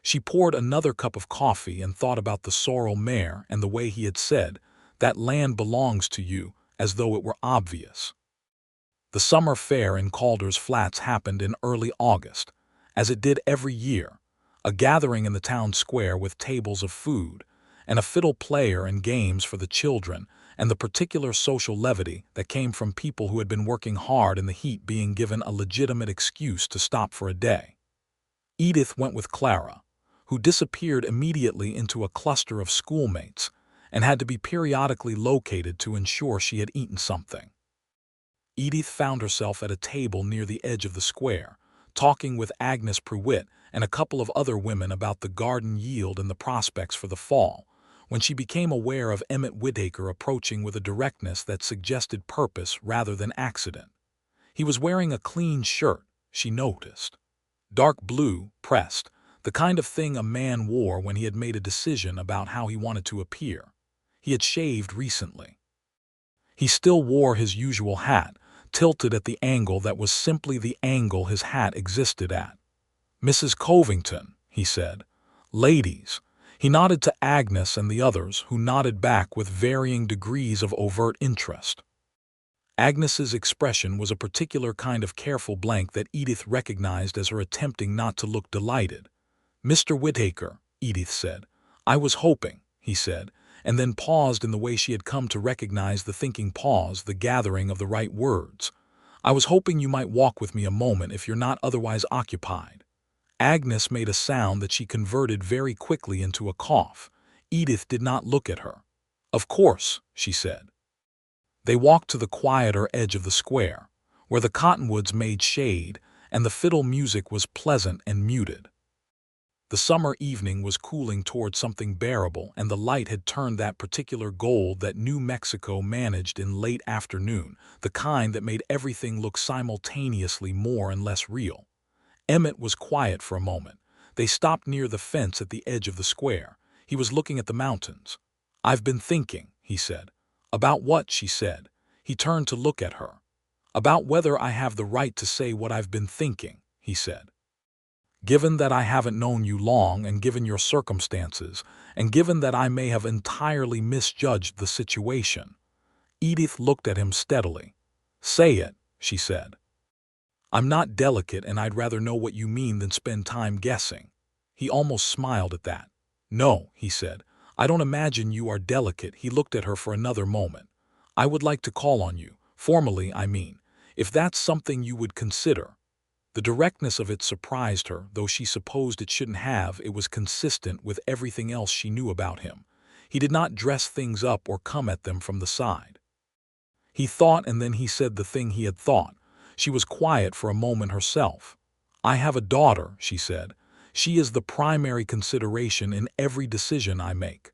She poured another cup of coffee and thought about the sorrel mare and the way he had said, "That land belongs to you," as though it were obvious. The summer fair in Calder's Flats happened in early August, as it did every year, a gathering in the town square with tables of food, and a fiddle player and games for the children, and the particular social levity that came from people who had been working hard in the heat being given a legitimate excuse to stop for a day. Edith went with Clara, who disappeared immediately into a cluster of schoolmates, and had to be periodically located to ensure she had eaten something. Edith found herself at a table near the edge of the square, talking with Agnes Pruitt and a couple of other women about the garden yield and the prospects for the fall, when she became aware of Emmett Whitaker approaching with a directness that suggested purpose rather than accident. He was wearing a clean shirt, she noticed. Dark blue, pressed, the kind of thing a man wore when he had made a decision about how he wanted to appear. He had shaved recently. He still wore his usual hat, tilted at the angle that was simply the angle his hat existed at. "Mrs. Covington," he said. "Ladies." He nodded to Agnes and the others, who nodded back with varying degrees of overt interest. Agnes's expression was a particular kind of careful blank that Edith recognized as her attempting not to look delighted. "Mr. Whitaker," Edith said, "I was hoping," he said, and then paused in the way she had come to recognize the thinking pause, the gathering of the right words. "I was hoping you might walk with me a moment if you're not otherwise occupied." Agnes made a sound that she converted very quickly into a cough. Edith did not look at her. "Of course," she said. They walked to the quieter edge of the square, where the cottonwoods made shade and the fiddle music was pleasant and muted. The summer evening was cooling toward something bearable, and the light had turned that particular gold that New Mexico managed in late afternoon, the kind that made everything look simultaneously more and less real. Emmett was quiet for a moment. They stopped near the fence at the edge of the square. He was looking at the mountains. "I've been thinking," he said. "About what?" she said. He turned to look at her. "About whether I have the right to say what I've been thinking," he said. "Given that I haven't known you long, and given your circumstances, and given that I may have entirely misjudged the situation." Edith looked at him steadily. "Say it," she said. "I'm not delicate, and I'd rather know what you mean than spend time guessing." He almost smiled at that. "No," he said, "I don't imagine you are delicate." He looked at her for another moment. "I would like to call on you, formally I mean, if that's something you would consider." The directness of it surprised her, though she supposed it shouldn't have. It was consistent with everything else she knew about him. He did not dress things up or come at them from the side. He thought, and then he said the thing he had thought. She was quiet for a moment herself. "I have a daughter," she said. "She is the primary consideration in every decision I make."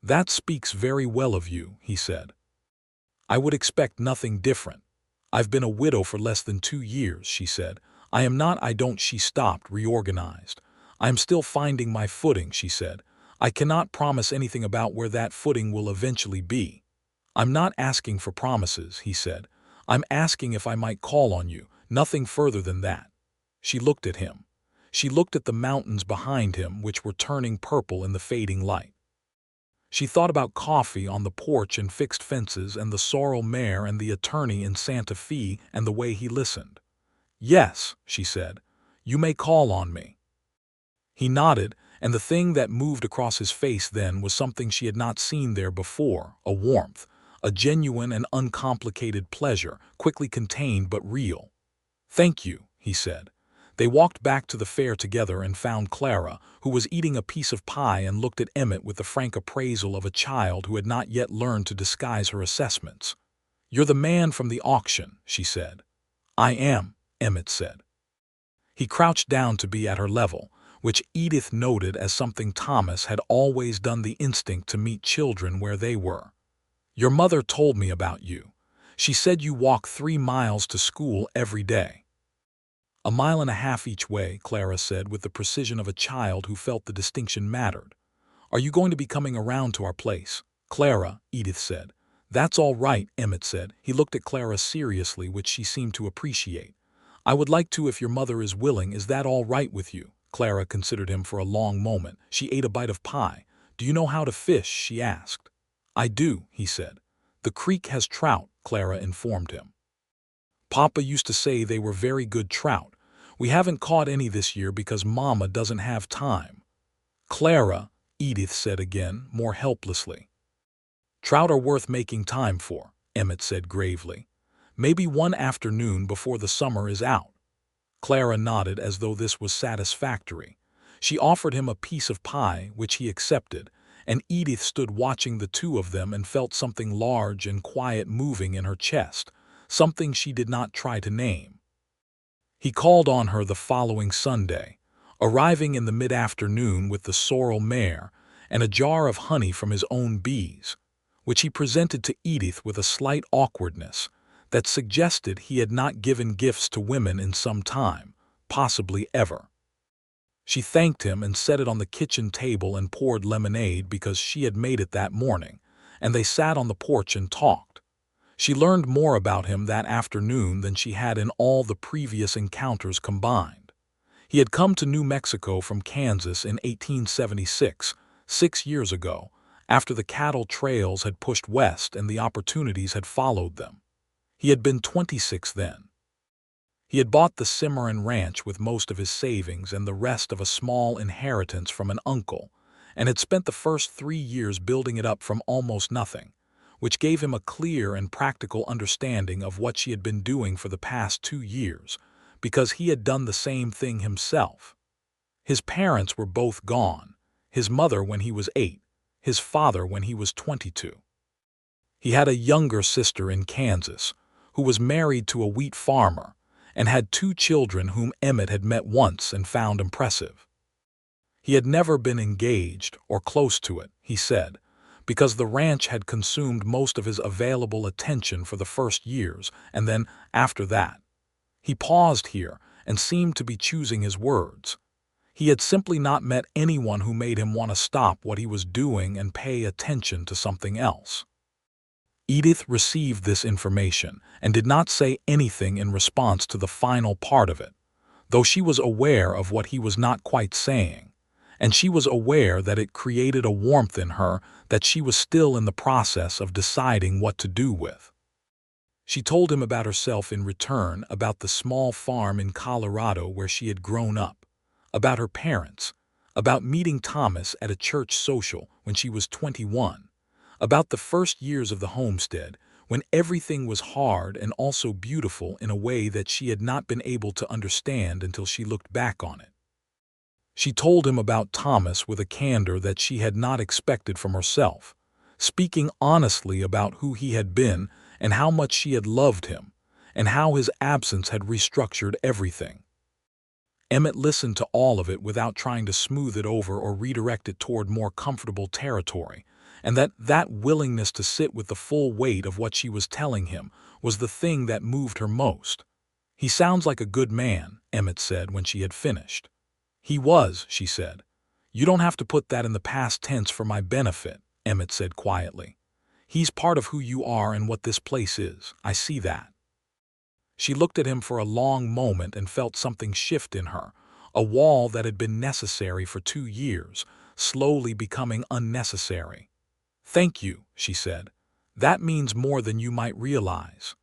"That speaks very well of you," he said. "I would expect nothing different." "I've been a widow for less than 2 years," she said. "I am not, I don't." She stopped, reorganized. "I am still finding my footing," she said. "I cannot promise anything about where that footing will eventually be." "I'm not asking for promises," he said. "I'm asking if I might call on you, nothing further than that." She looked at him. She looked at the mountains behind him, which were turning purple in the fading light. She thought about coffee on the porch and fixed fences and the sorrel mare and the attorney in Santa Fe and the way he listened. "Yes," she said, "you may call on me." He nodded, and the thing that moved across his face then was something she had not seen there before, a warmth, a genuine and uncomplicated pleasure, quickly contained but real. "Thank you," he said. They walked back to the fair together and found Clara, who was eating a piece of pie and looked at Emmett with the frank appraisal of a child who had not yet learned to disguise her assessments. "You're the man from the auction," she said. "I am," Emmett said. He crouched down to be at her level, which Edith noted as something Thomas had always done, the instinct to meet children where they were. "Your mother told me about you. She said you walk 3 miles to school every day." "1.5 miles each way," Clara said with the precision of a child who felt the distinction mattered. "Are you going to be coming around to our place?" "Clara," Edith said. "That's all right," Emmett said. He looked at Clara seriously, which she seemed to appreciate. "I would like to if your mother is willing. Is that all right with you?" Clara considered him for a long moment. She ate a bite of pie. "Do you know how to fish?" she asked. "I do," he said. "The creek has trout," Clara informed him. "Papa used to say they were very good trout. We haven't caught any this year because Mama doesn't have time." "Clara," Edith said again, more helplessly. "Trout are worth making time for," Emmett said gravely. "Maybe one afternoon before the summer is out." Clara nodded as though this was satisfactory. She offered him a piece of pie, which he accepted, and Edith stood watching the two of them and felt something large and quiet moving in her chest, something she did not try to name. He called on her the following Sunday, arriving in the mid-afternoon with the sorrel mare and a jar of honey from his own bees, which he presented to Edith with a slight awkwardness that suggested he had not given gifts to women in some time, possibly ever. She thanked him and set it on the kitchen table and poured lemonade because she had made it that morning, and they sat on the porch and talked. She learned more about him that afternoon than she had in all the previous encounters combined. He had come to New Mexico from Kansas in 1876, 6 years ago, after the cattle trails had pushed west and the opportunities had followed them. He had been 26 then. He had bought the Cimarron Ranch with most of his savings and the rest of a small inheritance from an uncle, and had spent the first 3 years building it up from almost nothing, which gave him a clear and practical understanding of what she had been doing for the past 2 years, because he had done the same thing himself. His parents were both gone, his mother when he was 8, his father when he was 22. He had a younger sister in Kansas, who was married to a wheat farmer, and had 2 children whom Emmett had met once and found impressive. He had never been engaged or close to it, he said, because the ranch had consumed most of his available attention for the first years, and then, after that. He paused here and seemed to be choosing his words. He had simply not met anyone who made him want to stop what he was doing and pay attention to something else. Edith received this information and did not say anything in response to the final part of it, though she was aware of what he was not quite saying, and she was aware that it created a warmth in her that she was still in the process of deciding what to do with. She told him about herself in return, about the small farm in Colorado where she had grown up, about her parents, about meeting Thomas at a church social when she was 21, about the first years of the homestead, when everything was hard and also beautiful in a way that she had not been able to understand until she looked back on it. She told him about Thomas with a candor that she had not expected from herself, speaking honestly about who he had been and how much she had loved him, and how his absence had restructured everything. Emmett listened to all of it without trying to smooth it over or redirect it toward more comfortable territory, and that willingness to sit with the full weight of what she was telling him was the thing that moved her most. "He sounds like a good man," Emmett said when she had finished. "He was," she said. "You don't have to put that in the past tense for my benefit," Emmett said quietly. "He's part of who you are and what this place is. I see that." She looked at him for a long moment and felt something shift in her, a wall that had been necessary for 2 years, slowly becoming unnecessary. "Thank you," she said. "That means more than you might realize."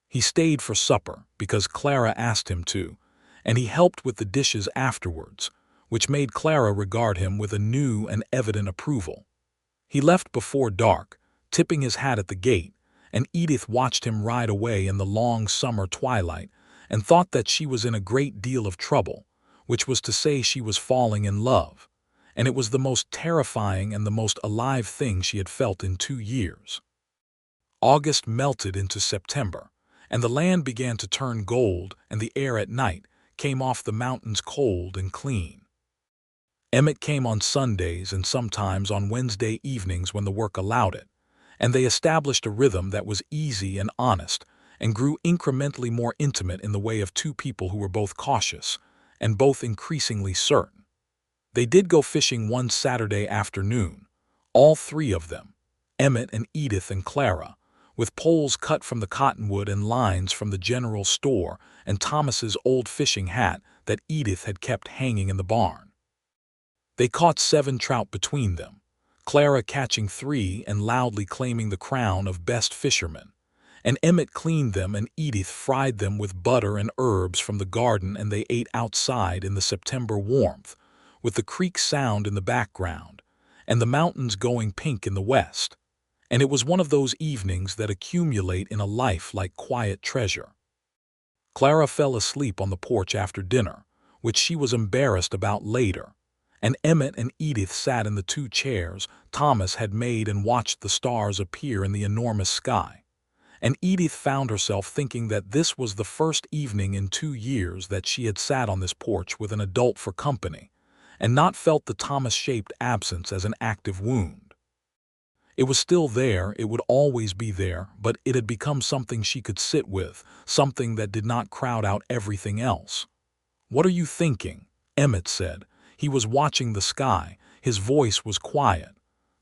He stayed for supper because Clara asked him to, and he helped with the dishes afterwards, which made Clara regard him with a new and evident approval. He left before dark, tipping his hat at the gate, and Edith watched him ride away in the long summer twilight and thought that she was in a great deal of trouble, which was to say she was falling in love, and it was the most terrifying and the most alive thing she had felt in 2 years. August melted into September, and the land began to turn gold, and the air at night came off the mountains cold and clean. Emmett came on Sundays and sometimes on Wednesday evenings when the work allowed it, and they established a rhythm that was easy and honest and grew incrementally more intimate in the way of 2 people who were both cautious and both increasingly certain. They did go fishing one Saturday afternoon, all 3 of them, Emmett and Edith and Clara, with poles cut from the cottonwood and lines from the general store and Thomas's old fishing hat that Edith had kept hanging in the barn. They caught 7 trout between them, Clara catching 3 and loudly claiming the crown of best fisherman, and Emmett cleaned them and Edith fried them with butter and herbs from the garden, and they ate outside in the September warmth, with the creek sound in the background, and the mountains going pink in the west, and it was one of those evenings that accumulate in a life like quiet treasure. Clara fell asleep on the porch after dinner, which she was embarrassed about later, and Emmett and Edith sat in the 2 chairs Thomas had made and watched the stars appear in the enormous sky. And Edith found herself thinking that this was the first evening in 2 years that she had sat on this porch with an adult for company, and not felt the Thomas-shaped absence as an active wound. It was still there, it would always be there, but it had become something she could sit with, something that did not crowd out everything else. "What are you thinking?" Emmett said. He was watching the sky. His voice was quiet.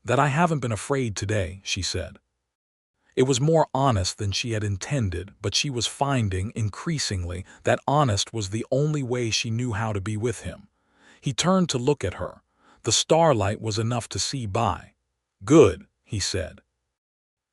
"That I haven't been afraid today," she said. It was more honest than she had intended, but she was finding, increasingly, that honest was the only way she knew how to be with him. He turned to look at her. The starlight was enough to see by. "Good," he said.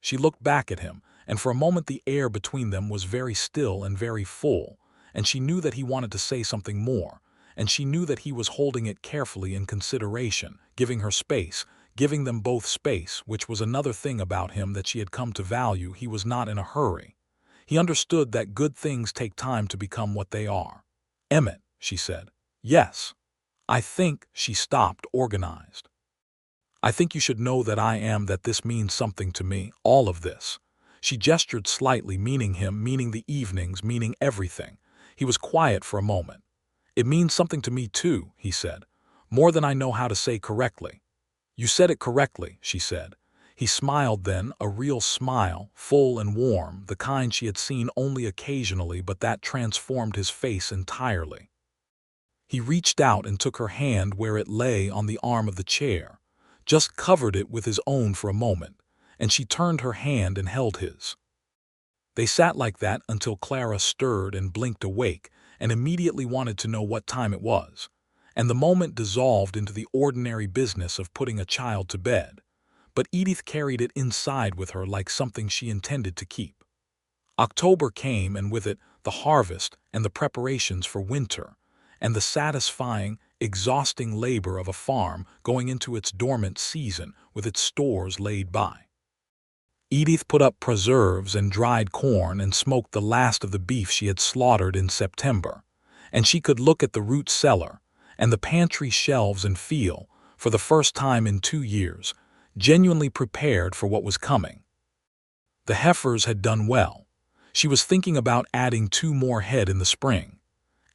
She looked back at him, and for a moment the air between them was very still and very full, and she knew that he wanted to say something more, and she knew that he was holding it carefully in consideration, giving her space, giving them both space, which was another thing about him that she had come to value. He was not in a hurry. He understood that good things take time to become what they are. "Emmett," she said. "Yes." "I think," she stopped, organized. "I think you should know that this means something to me, all of this." She gestured slightly, meaning him, meaning the evenings, meaning everything. He was quiet for a moment. "It means something to me too," he said. "More than I know how to say correctly." "You said it correctly," she said. He smiled then, a real smile, full and warm, the kind she had seen only occasionally, but that transformed his face entirely. He reached out and took her hand where it lay on the arm of the chair, just covered it with his own for a moment, and she turned her hand and held his. They sat like that until Clara stirred and blinked awake and immediately wanted to know what time it was, and the moment dissolved into the ordinary business of putting a child to bed. But Edith carried it inside with her like something she intended to keep. October came, and with it the harvest and the preparations for winter, and the satisfying, exhausting labor of a farm going into its dormant season with its stores laid by. Edith put up preserves and dried corn and smoked the last of the beef she had slaughtered in September, and she could look at the root cellar and the pantry shelves and feel, for the first time in 2 years, genuinely prepared for what was coming. The heifers had done well. She was thinking about adding 2 more head in the spring.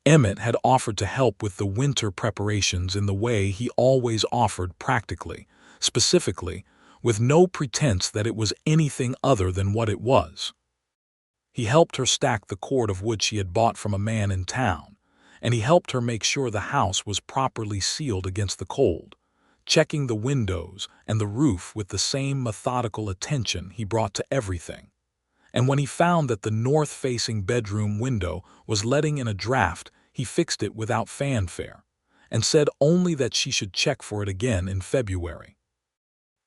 Emmett had offered to help with the winter preparations in the way he always offered, practically, specifically, with no pretense that it was anything other than what it was. He helped her stack the cord of wood she had bought from a man in town, and he helped her make sure the house was properly sealed against the cold, checking the windows and the roof with the same methodical attention he brought to everything. And when he found that the north-facing bedroom window was letting in a draft, he fixed it without fanfare, and said only that she should check for it again in February.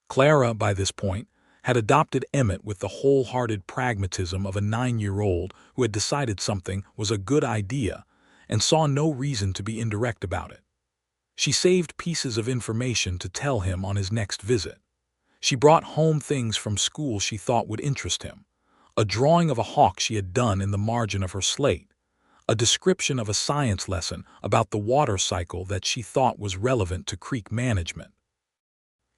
Clara, by this point, had adopted Emmett with the wholehearted pragmatism of a 9-year-old who had decided something was a good idea and saw no reason to be indirect about it. She saved pieces of information to tell him on his next visit. She brought home things from school she thought would interest him: a drawing of a hawk she had done in the margin of her slate, a description of a science lesson about the water cycle that she thought was relevant to creek management.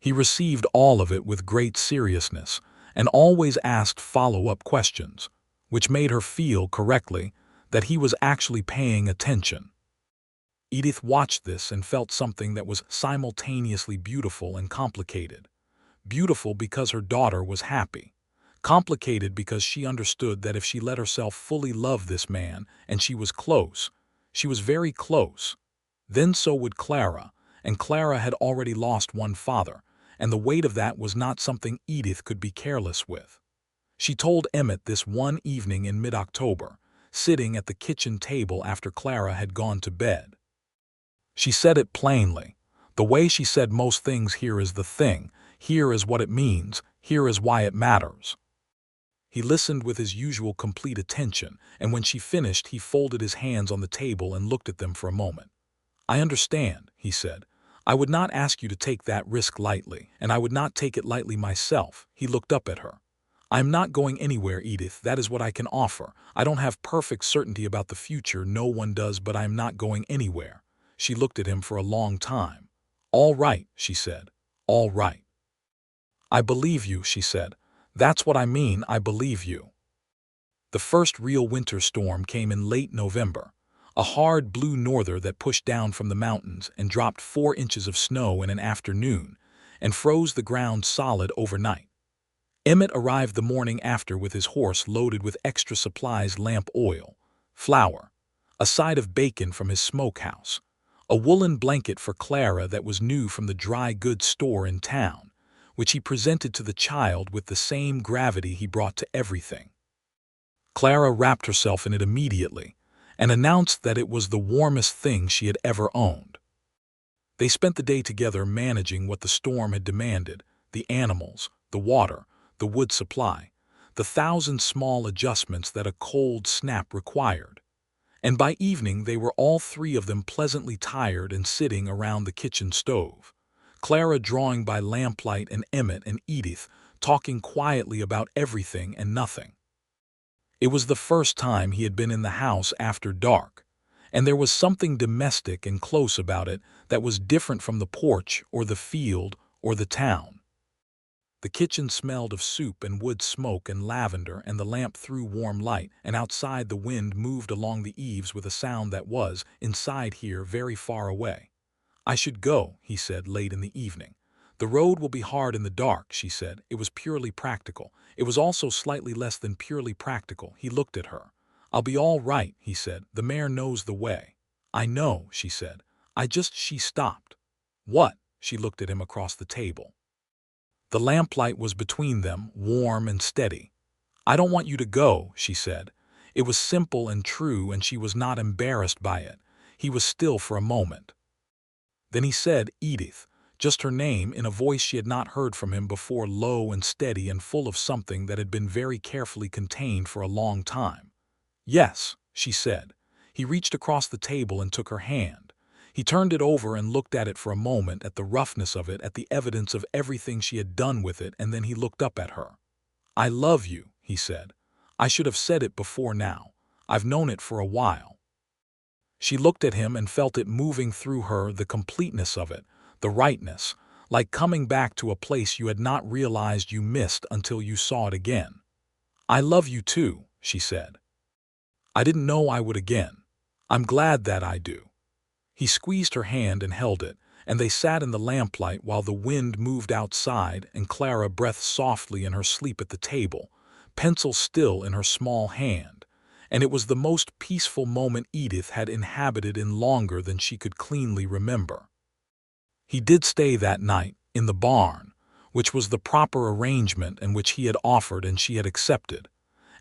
He received all of it with great seriousness and always asked follow-up questions, which made her feel, correctly, that he was actually paying attention. Edith watched this and felt something that was simultaneously beautiful and complicated. Beautiful because her daughter was happy. Complicated because she understood that if she let herself fully love this man, and she was close, she was very close, then so would Clara, and Clara had already lost one father, and the weight of that was not something Edith could be careless with. She told Emmett this one evening in mid-October, sitting at the kitchen table after Clara had gone to bed. She said it plainly. The way she said most things: here is the thing, here is what it means, here is why it matters. He listened with his usual complete attention, and when she finished he folded his hands on the table and looked at them for a moment. "I understand," he said. "I would not ask you to take that risk lightly, and I would not take it lightly myself." He looked up at her. "I am not going anywhere, Edith. That is what I can offer. I don't have perfect certainty about the future, no one does, but I am not going anywhere." She looked at him for a long time. "All right," she said. "All right." "I believe you," she said. "That's what I mean, I believe you." The first real winter storm came in late November, a hard blue norther that pushed down from the mountains and dropped 4 inches of snow in an afternoon and froze the ground solid overnight. Emmett arrived the morning after with his horse loaded with extra supplies: lamp oil, flour, a side of bacon from his smokehouse, a woolen blanket for Clara that was new from the dry goods store in town, which he presented to the child with the same gravity he brought to everything. Clara wrapped herself in it immediately and announced that it was the warmest thing she had ever owned. They spent the day together managing what the storm had demanded: the animals, the water, the wood supply, the 1,000 small adjustments that a cold snap required. And by evening they were all 3 of them pleasantly tired and sitting around the kitchen stove. Clara drawing by lamplight and Emmett and Edith talking quietly about everything and nothing. It was the first time he had been in the house after dark, and there was something domestic and close about it that was different from the porch or the field or the town. The kitchen smelled of soup and wood smoke and lavender, and the lamp threw warm light, and outside the wind moved along the eaves with a sound that was, inside here, very far away. "I should go," he said late in the evening. "The road will be hard in the dark," she said. It was purely practical. It was also slightly less than purely practical. He looked at her. "I'll be all right," he said. "The mare knows the way." "I know," she said. She stopped. "What?" She looked at him across the table. The lamplight was between them, warm and steady. "I don't want you to go," she said. It was simple and true, and she was not embarrassed by it. He was still for a moment. Then he said, "Edith," just her name, in a voice she had not heard from him before, low and steady and full of something that had been very carefully contained for a long time. "Yes," she said. He reached across the table and took her hand. He turned it over and looked at it for a moment, at the roughness of it, at the evidence of everything she had done with it, and then he looked up at her. "I love you," he said. "I should have said it before now. I've known it for a while." She looked at him and felt it moving through her, the completeness of it, the rightness, like coming back to a place you had not realized you missed until you saw it again. "I love you too," she said. "I didn't know I would again. I'm glad that I do." He squeezed her hand and held it, and they sat in the lamplight while the wind moved outside and Clara breathed softly in her sleep at the table, pencil still in her small hand, and it was the most peaceful moment Edith had inhabited in longer than she could cleanly remember. He did stay that night, in the barn, which was the proper arrangement and which he had offered and she had accepted,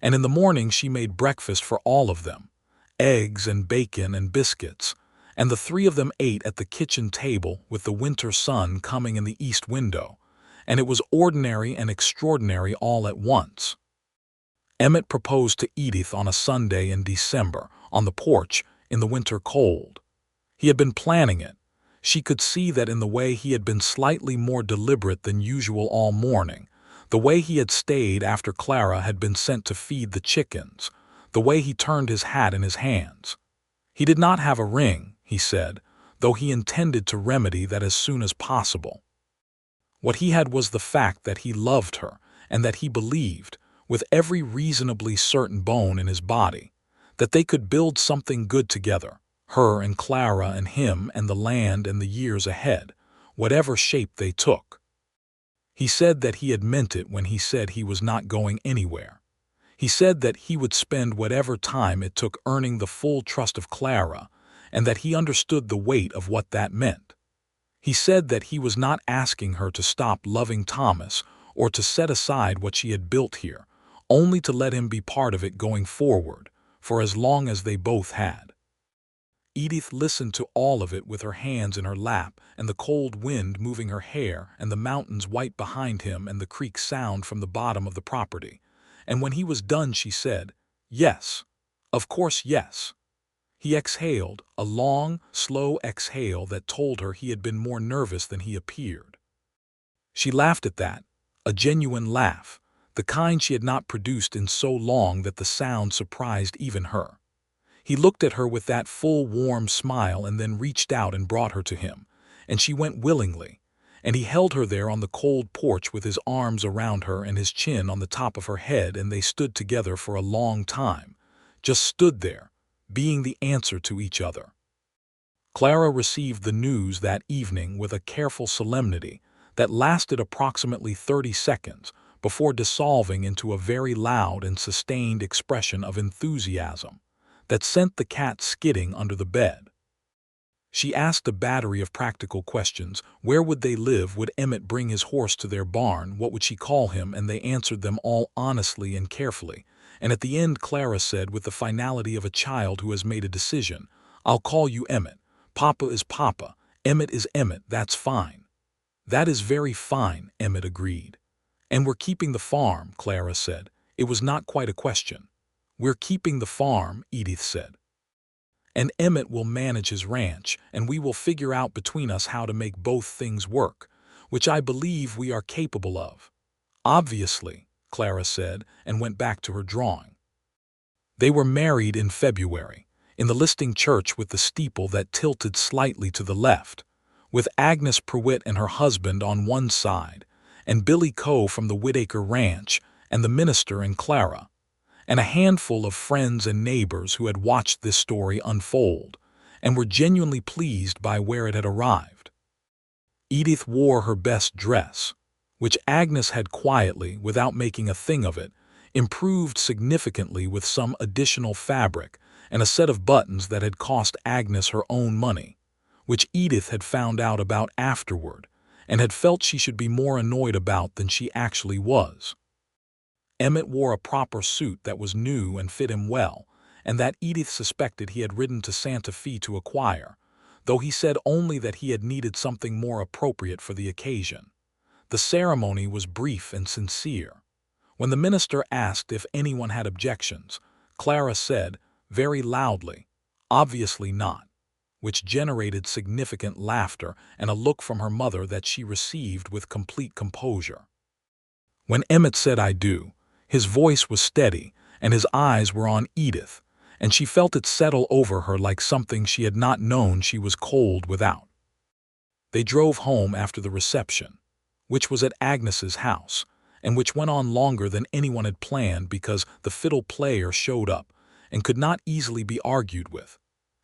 and in the morning she made breakfast for all of them, eggs and bacon and biscuits, and the three of them ate at the kitchen table with the winter sun coming in the east window, and it was ordinary and extraordinary all at once. Emmett proposed to Edith on a Sunday in December, on the porch, in the winter cold. He had been planning it. She could see that in the way he had been slightly more deliberate than usual all morning, the way he had stayed after Clara had been sent to feed the chickens, the way he turned his hat in his hands. He did not have a ring, he said, though he intended to remedy that as soon as possible. What he had was the fact that he loved her, and that he believed, with every reasonably certain bone in his body, that they could build something good together, her and Clara and him and the land and the years ahead, whatever shape they took. He said that he had meant it when he said he was not going anywhere. He said that he would spend whatever time it took earning the full trust of Clara, and that he understood the weight of what that meant. He said that he was not asking her to stop loving Thomas or to set aside what she had built here, only to let him be part of it going forward, for as long as they both had. Edith listened to all of it with her hands in her lap, and the cold wind moving her hair, and the mountains white behind him, and the creek sound from the bottom of the property. And when he was done she said, "Yes, of course yes." He exhaled, a long, slow exhale that told her he had been more nervous than he appeared. She laughed at that, a genuine laugh, the kind she had not produced in so long that the sound surprised even her. He looked at her with that full, warm smile and then reached out and brought her to him, and she went willingly, and he held her there on the cold porch with his arms around her and his chin on the top of her head, and they stood together for a long time, just stood there, being the answer to each other. Clara received the news that evening with a careful solemnity that lasted approximately 30 seconds before dissolving into a very loud and sustained expression of enthusiasm that sent the cat skidding under the bed. She asked a battery of practical questions. Where would they live? Would Emmett bring his horse to their barn? What would she call him? And they answered them all honestly and carefully. And at the end Clara said, with the finality of a child who has made a decision, "I'll call you Emmett. Papa is Papa. Emmett is Emmett. That's fine." "That is very fine," Emmett agreed. "And we're keeping the farm," Clara said. It was not quite a question. "We're keeping the farm," Edith said. And Emmett will manage his ranch, and we will figure out between us how to make both things work, which I believe we are capable of." "Obviously," Clara said, and went back to her drawing. They were married in February, in the listing church with the steeple that tilted slightly to the left, with Agnes Prewitt and her husband on one side, and Billy Coe from the Whitaker Ranch, and the minister and Clara, and a handful of friends and neighbors who had watched this story unfold, and were genuinely pleased by where it had arrived. Edith wore her best dress, which Agnes had quietly, without making a thing of it, improved significantly with some additional fabric and a set of buttons that had cost Agnes her own money, which Edith had found out about afterward and had felt she should be more annoyed about than she actually was. Emmett wore a proper suit that was new and fit him well, and that Edith suspected he had ridden to Santa Fe to acquire, though he said only that he had needed something more appropriate for the occasion. The ceremony was brief and sincere. When the minister asked if anyone had objections, Clara said, very loudly, "Obviously not," which generated significant laughter and a look from her mother that she received with complete composure. When Emmett said "I do," his voice was steady and his eyes were on Edith, and she felt it settle over her like something she had not known she was cold without. They drove home after the reception, which was at Agnes's house, and which went on longer than anyone had planned because the fiddle player showed up and could not easily be argued with.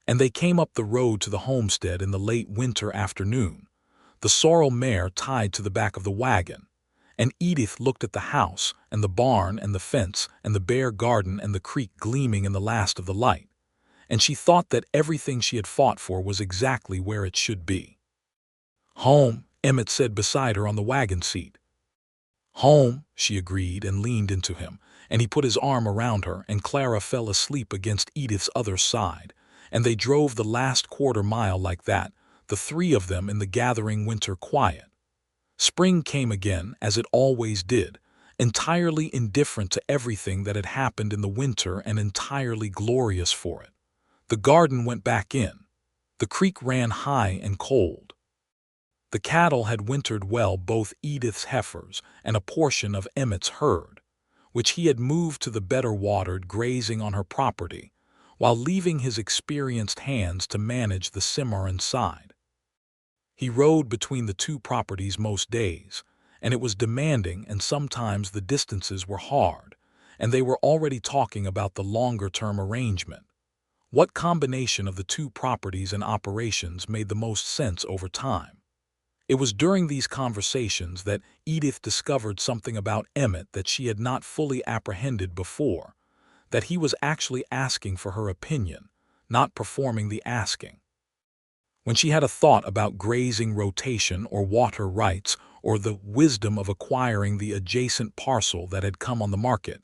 And they came up the road to the homestead in the late winter afternoon, the sorrel mare tied to the back of the wagon, and Edith looked at the house and the barn and the fence and the bare garden and the creek gleaming in the last of the light, and she thought that everything she had fought for was exactly where it should be. "Home," Emmett said beside her on the wagon seat. "Home," she agreed and leaned into him, and he put his arm around her, and Clara fell asleep against Edith's other side, and they drove the last quarter-mile like that, the three of them in the gathering winter quiet. Spring came again, as it always did, entirely indifferent to everything that had happened in the winter and entirely glorious for it. The garden went back in. The creek ran high and cold. The cattle had wintered well, both Edith's heifers and a portion of Emmett's herd, which he had moved to the better-watered grazing on her property, while leaving his experienced hands to manage the Cimarron side. He rode between the two properties most days, and it was demanding, and sometimes the distances were hard, and they were already talking about the longer-term arrangement. What combination of the two properties and operations made the most sense over time? It was during these conversations that Edith discovered something about Emmett that she had not fully apprehended before, that he was actually asking for her opinion, not performing the asking. When she had a thought about grazing rotation or water rights or the wisdom of acquiring the adjacent parcel that had come on the market,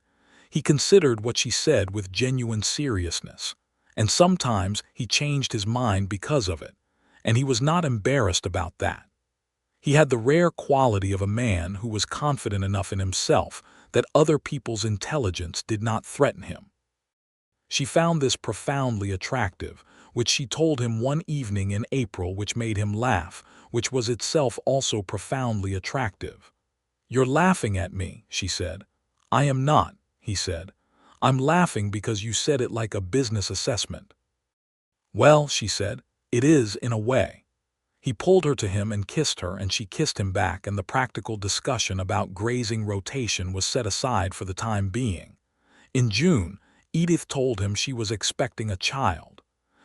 he considered what she said with genuine seriousness, and sometimes he changed his mind because of it, and he was not embarrassed about that. He had the rare quality of a man who was confident enough in himself that other people's intelligence did not threaten him. She found this profoundly attractive, which she told him one evening in April, which made him laugh, which was itself also profoundly attractive. "You're laughing at me," she said. "I am not," he said. "I'm laughing because you said it like a business assessment." "Well," she said, "it is in a way." He pulled her to him and kissed her, and she kissed him back, and the practical discussion about grazing rotation was set aside for the time being. In June, Edith told him she was expecting a child.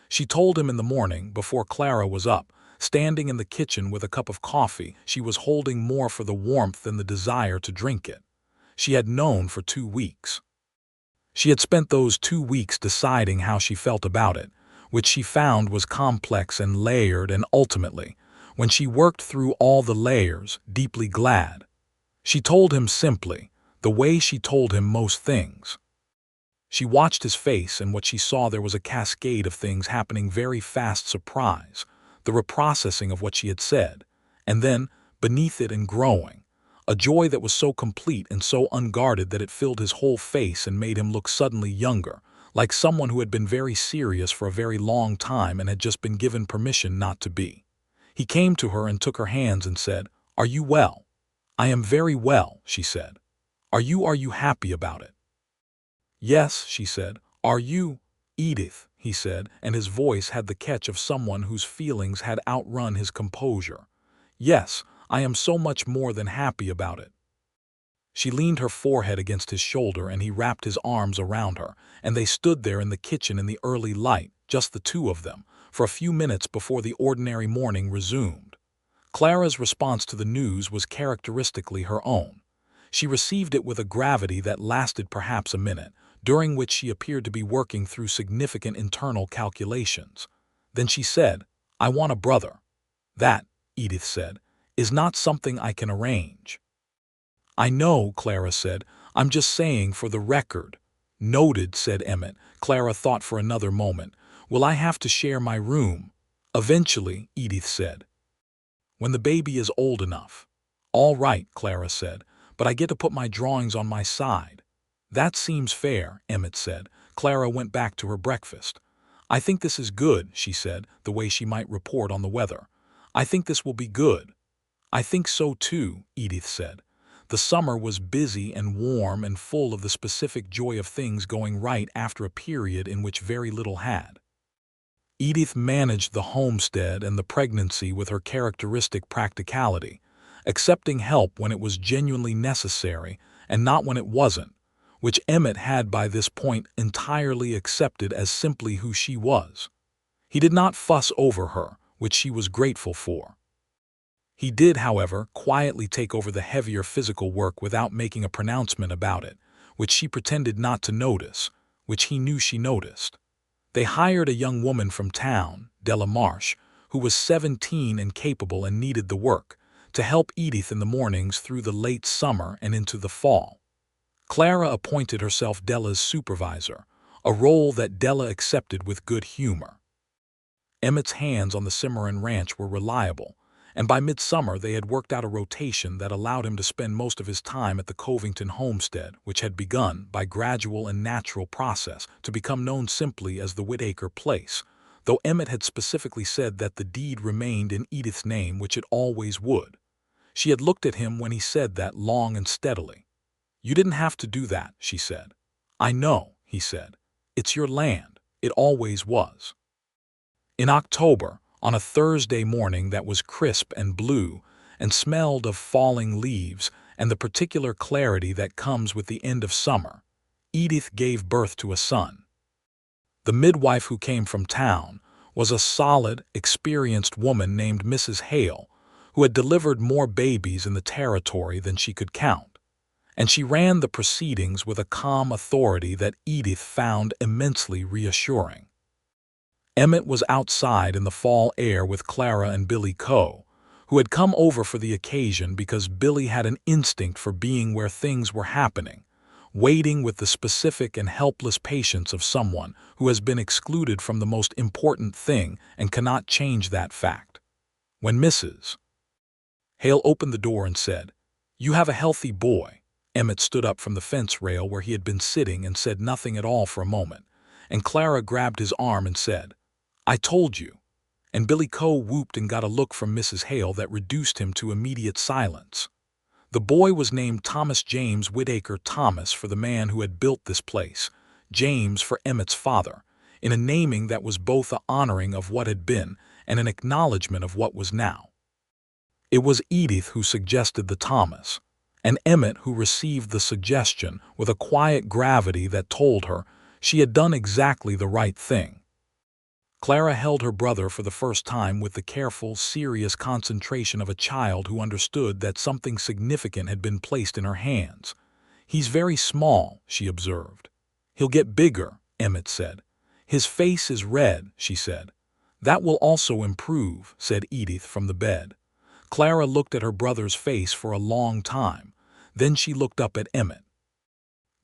She told him in the morning, before Clara was up, standing in the kitchen with a cup of coffee, she was holding more for the warmth than the desire to drink it. She had known for 2 weeks. She had spent those 2 weeks deciding how she felt about it, which she found was complex and layered, and ultimately, when she worked through all the layers, deeply glad. She told him simply, the way she told him most things. She watched his face, and what she saw there was a cascade of things happening, very fast surprise, the reprocessing of what she had said, and then, beneath it and growing, a joy that was so complete and so unguarded that it filled his whole face and made him look suddenly younger, like someone who had been very serious for a very long time and had just been given permission not to be. He came to her and took her hands and said, "Are you well?" "I am very well," she said. Are you happy about it?" "Yes," she said. "Are you?" "Edith," he said, and his voice had the catch of someone whose feelings had outrun his composure. "Yes, I am so much more than happy about it." She leaned her forehead against his shoulder and he wrapped his arms around her, and they stood there in the kitchen in the early light, just the two of them, for a few minutes before the ordinary morning resumed. Clara's response to the news was characteristically her own. She received it with a gravity that lasted perhaps a minute, during which she appeared to be working through significant internal calculations. Then she said, "I want a brother." "That," Edith said, "is not something I can arrange." "I know," Clara said. "I'm just saying for the record." "Noted," said Emmett. Clara thought for another moment. "Will I have to share my room?" "Eventually," Edith said. "When the baby is old enough." "All right," Clara said, "but I get to put my drawings on my side." "That seems fair," Emmett said. Clara went back to her breakfast. "I think this is good," she said, the way she might report on the weather. "I think this will be good." "I think so too," Edith said. The summer was busy and warm and full of the specific joy of things going right after a period in which very little had. Edith managed the homestead and the pregnancy with her characteristic practicality, accepting help when it was genuinely necessary and not when it wasn't, which Emmett had by this point entirely accepted as simply who she was. He did not fuss over her, which she was grateful for. He did, however, quietly take over the heavier physical work without making a pronouncement about it, which she pretended not to notice, which he knew she noticed. They hired a young woman from town, Della Marsh, who was 17 and capable and needed the work, to help Edith in the mornings through the late summer and into the fall. Clara appointed herself Della's supervisor, a role that Della accepted with good humor. Emmett's hands on the Cimarron ranch were reliable, and by midsummer they had worked out a rotation that allowed him to spend most of his time at the Covington homestead, which had begun, by gradual and natural process, to become known simply as the Whitaker place, though Emmett had specifically said that the deed remained in Edith's name, which it always would. She had looked at him when he said that long and steadily. "You didn't have to do that," she said. "I know," he said. "It's your land. It always was." In October, on a Thursday morning that was crisp and blue and smelled of falling leaves and the particular clarity that comes with the end of summer, Edith gave birth to a son. The midwife who came from town was a solid, experienced woman named Mrs. Hale, who had delivered more babies in the territory than she could count, and she ran the proceedings with a calm authority that Edith found immensely reassuring. Emmett was outside in the fall air with Clara and Billy Coe, who had come over for the occasion because Billy had an instinct for being where things were happening, waiting with the specific and helpless patience of someone who has been excluded from the most important thing and cannot change that fact. When Mrs. Hale opened the door and said, "You have a healthy boy," Emmett stood up from the fence rail where he had been sitting and said nothing at all for a moment, and Clara grabbed his arm and said, "I told you," and Billy Coe whooped and got a look from Mrs. Hale that reduced him to immediate silence. The boy was named Thomas James Whitaker Thomas for the man who had built this place, James for Emmett's father, in a naming that was both a honoring of what had been and an acknowledgement of what was now. It was Edith who suggested the Thomas, and Emmett who received the suggestion with a quiet gravity that told her she had done exactly the right thing. Clara held her brother for the first time with the careful, serious concentration of a child who understood that something significant had been placed in her hands. "He's very small," she observed. "He'll get bigger," Emmett said. "His face is red," she said. "That will also improve," said Edith from the bed. Clara looked at her brother's face for a long time. Then she looked up at Emmett.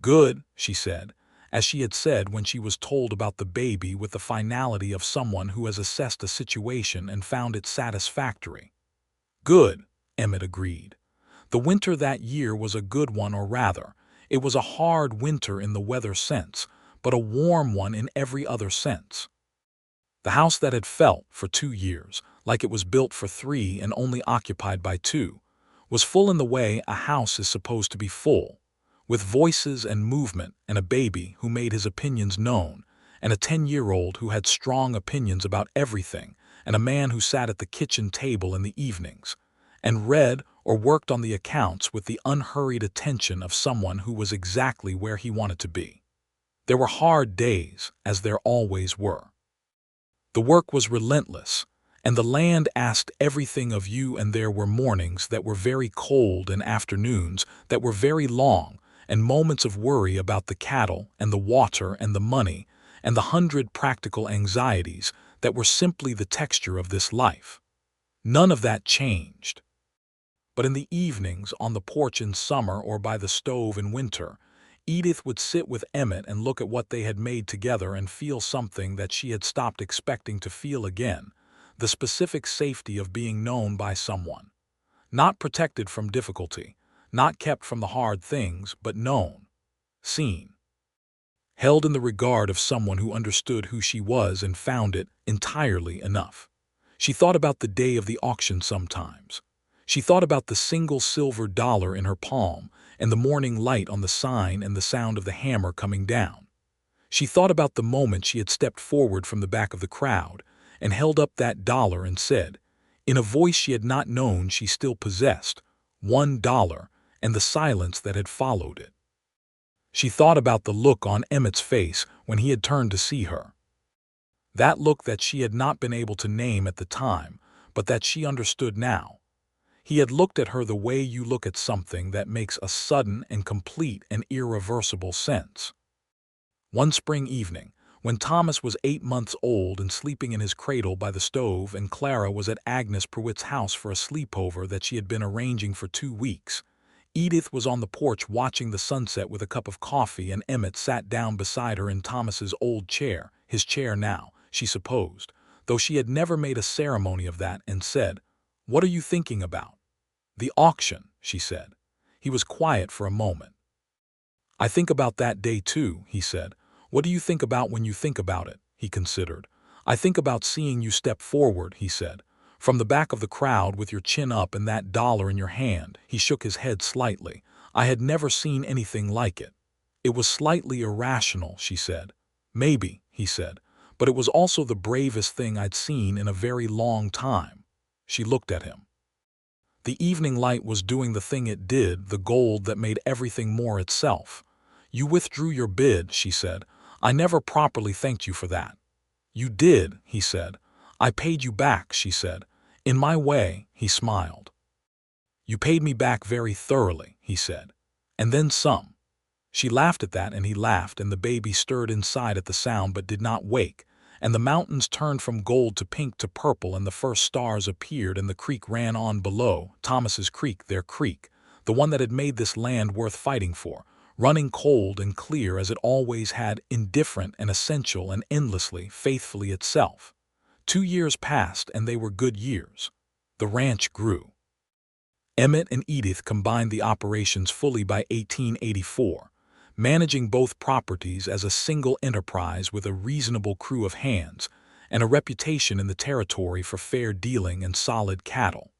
"Good," she said, as she had said when she was told about the baby, with the finality of someone who has assessed a situation and found it satisfactory. "Good," Emmett agreed. The winter that year was a good one, or rather, it was a hard winter in the weather sense, but a warm one in every other sense. The house that had felt, for 2 years, like it was built for 3 and only occupied by 2, was full in the way a house is supposed to be full, with voices and movement and a baby who made his opinions known, and a 10-year-old who had strong opinions about everything, and a man who sat at the kitchen table in the evenings, and read or worked on the accounts with the unhurried attention of someone who was exactly where he wanted to be. There were hard days, as there always were. The work was relentless, and the land asked everything of you, and there were mornings that were very cold and afternoons that were very long, and moments of worry about the cattle and the water and the money and the 100 practical anxieties that were simply the texture of this life. None of that changed. But in the evenings, on the porch in summer or by the stove in winter, Edith would sit with Emmett and look at what they had made together and feel something that she had stopped expecting to feel again, the specific safety of being known by someone. Not protected from difficulty, not kept from the hard things, but known, seen. Held in the regard of someone who understood who she was and found it entirely enough. She thought about the day of the auction sometimes. She thought about the single silver dollar in her palm and the morning light on the sign and the sound of the hammer coming down. She thought about the moment she had stepped forward from the back of the crowd and held up that dollar and said, in a voice she had not known she still possessed, $1, and the silence that had followed it. She thought about the look on Emmett's face when he had turned to see her. That look that she had not been able to name at the time, but that she understood now. He had looked at her the way you look at something that makes a sudden and complete and irreversible sense. One spring evening, when Thomas was 8 months old and sleeping in his cradle by the stove, and Clara was at Agnes Prewitt's house for a sleepover that she had been arranging for 2 weeks, Edith was on the porch watching the sunset with a cup of coffee, and Emmett sat down beside her in Thomas's old chair, his chair now, she supposed, though she had never made a ceremony of that, and said, "What are you thinking about?" "The auction," she said. He was quiet for a moment. "I think about that day too," he said. "What do you think about when you think about it?" He considered. "I think about seeing you step forward," he said, "from the back of the crowd with your chin up and that dollar in your hand." He shook his head slightly. "I had never seen anything like it." "It was slightly irrational," she said. "Maybe," he said, "but it was also the bravest thing I'd seen in a very long time." She looked at him. The evening light was doing the thing it did, the gold that made everything more itself. "You withdrew your bid," she said. "I never properly thanked you for that." "You did," he said. "I paid you back," she said. "In my way," he smiled. "You paid me back very thoroughly," he said. "And then some." She laughed at that, and he laughed, and the baby stirred inside at the sound but did not wake, and the mountains turned from gold to pink to purple, and the first stars appeared, and the creek ran on below, Thomas's creek, their creek, the one that had made this land worth fighting for, running cold and clear as it always had, indifferent and essential and endlessly, faithfully itself. 2 years passed, and they were good years. The ranch grew. Emmett and Edith combined the operations fully by 1884, managing both properties as a single enterprise with a reasonable crew of hands and a reputation in the territory for fair dealing and solid cattle.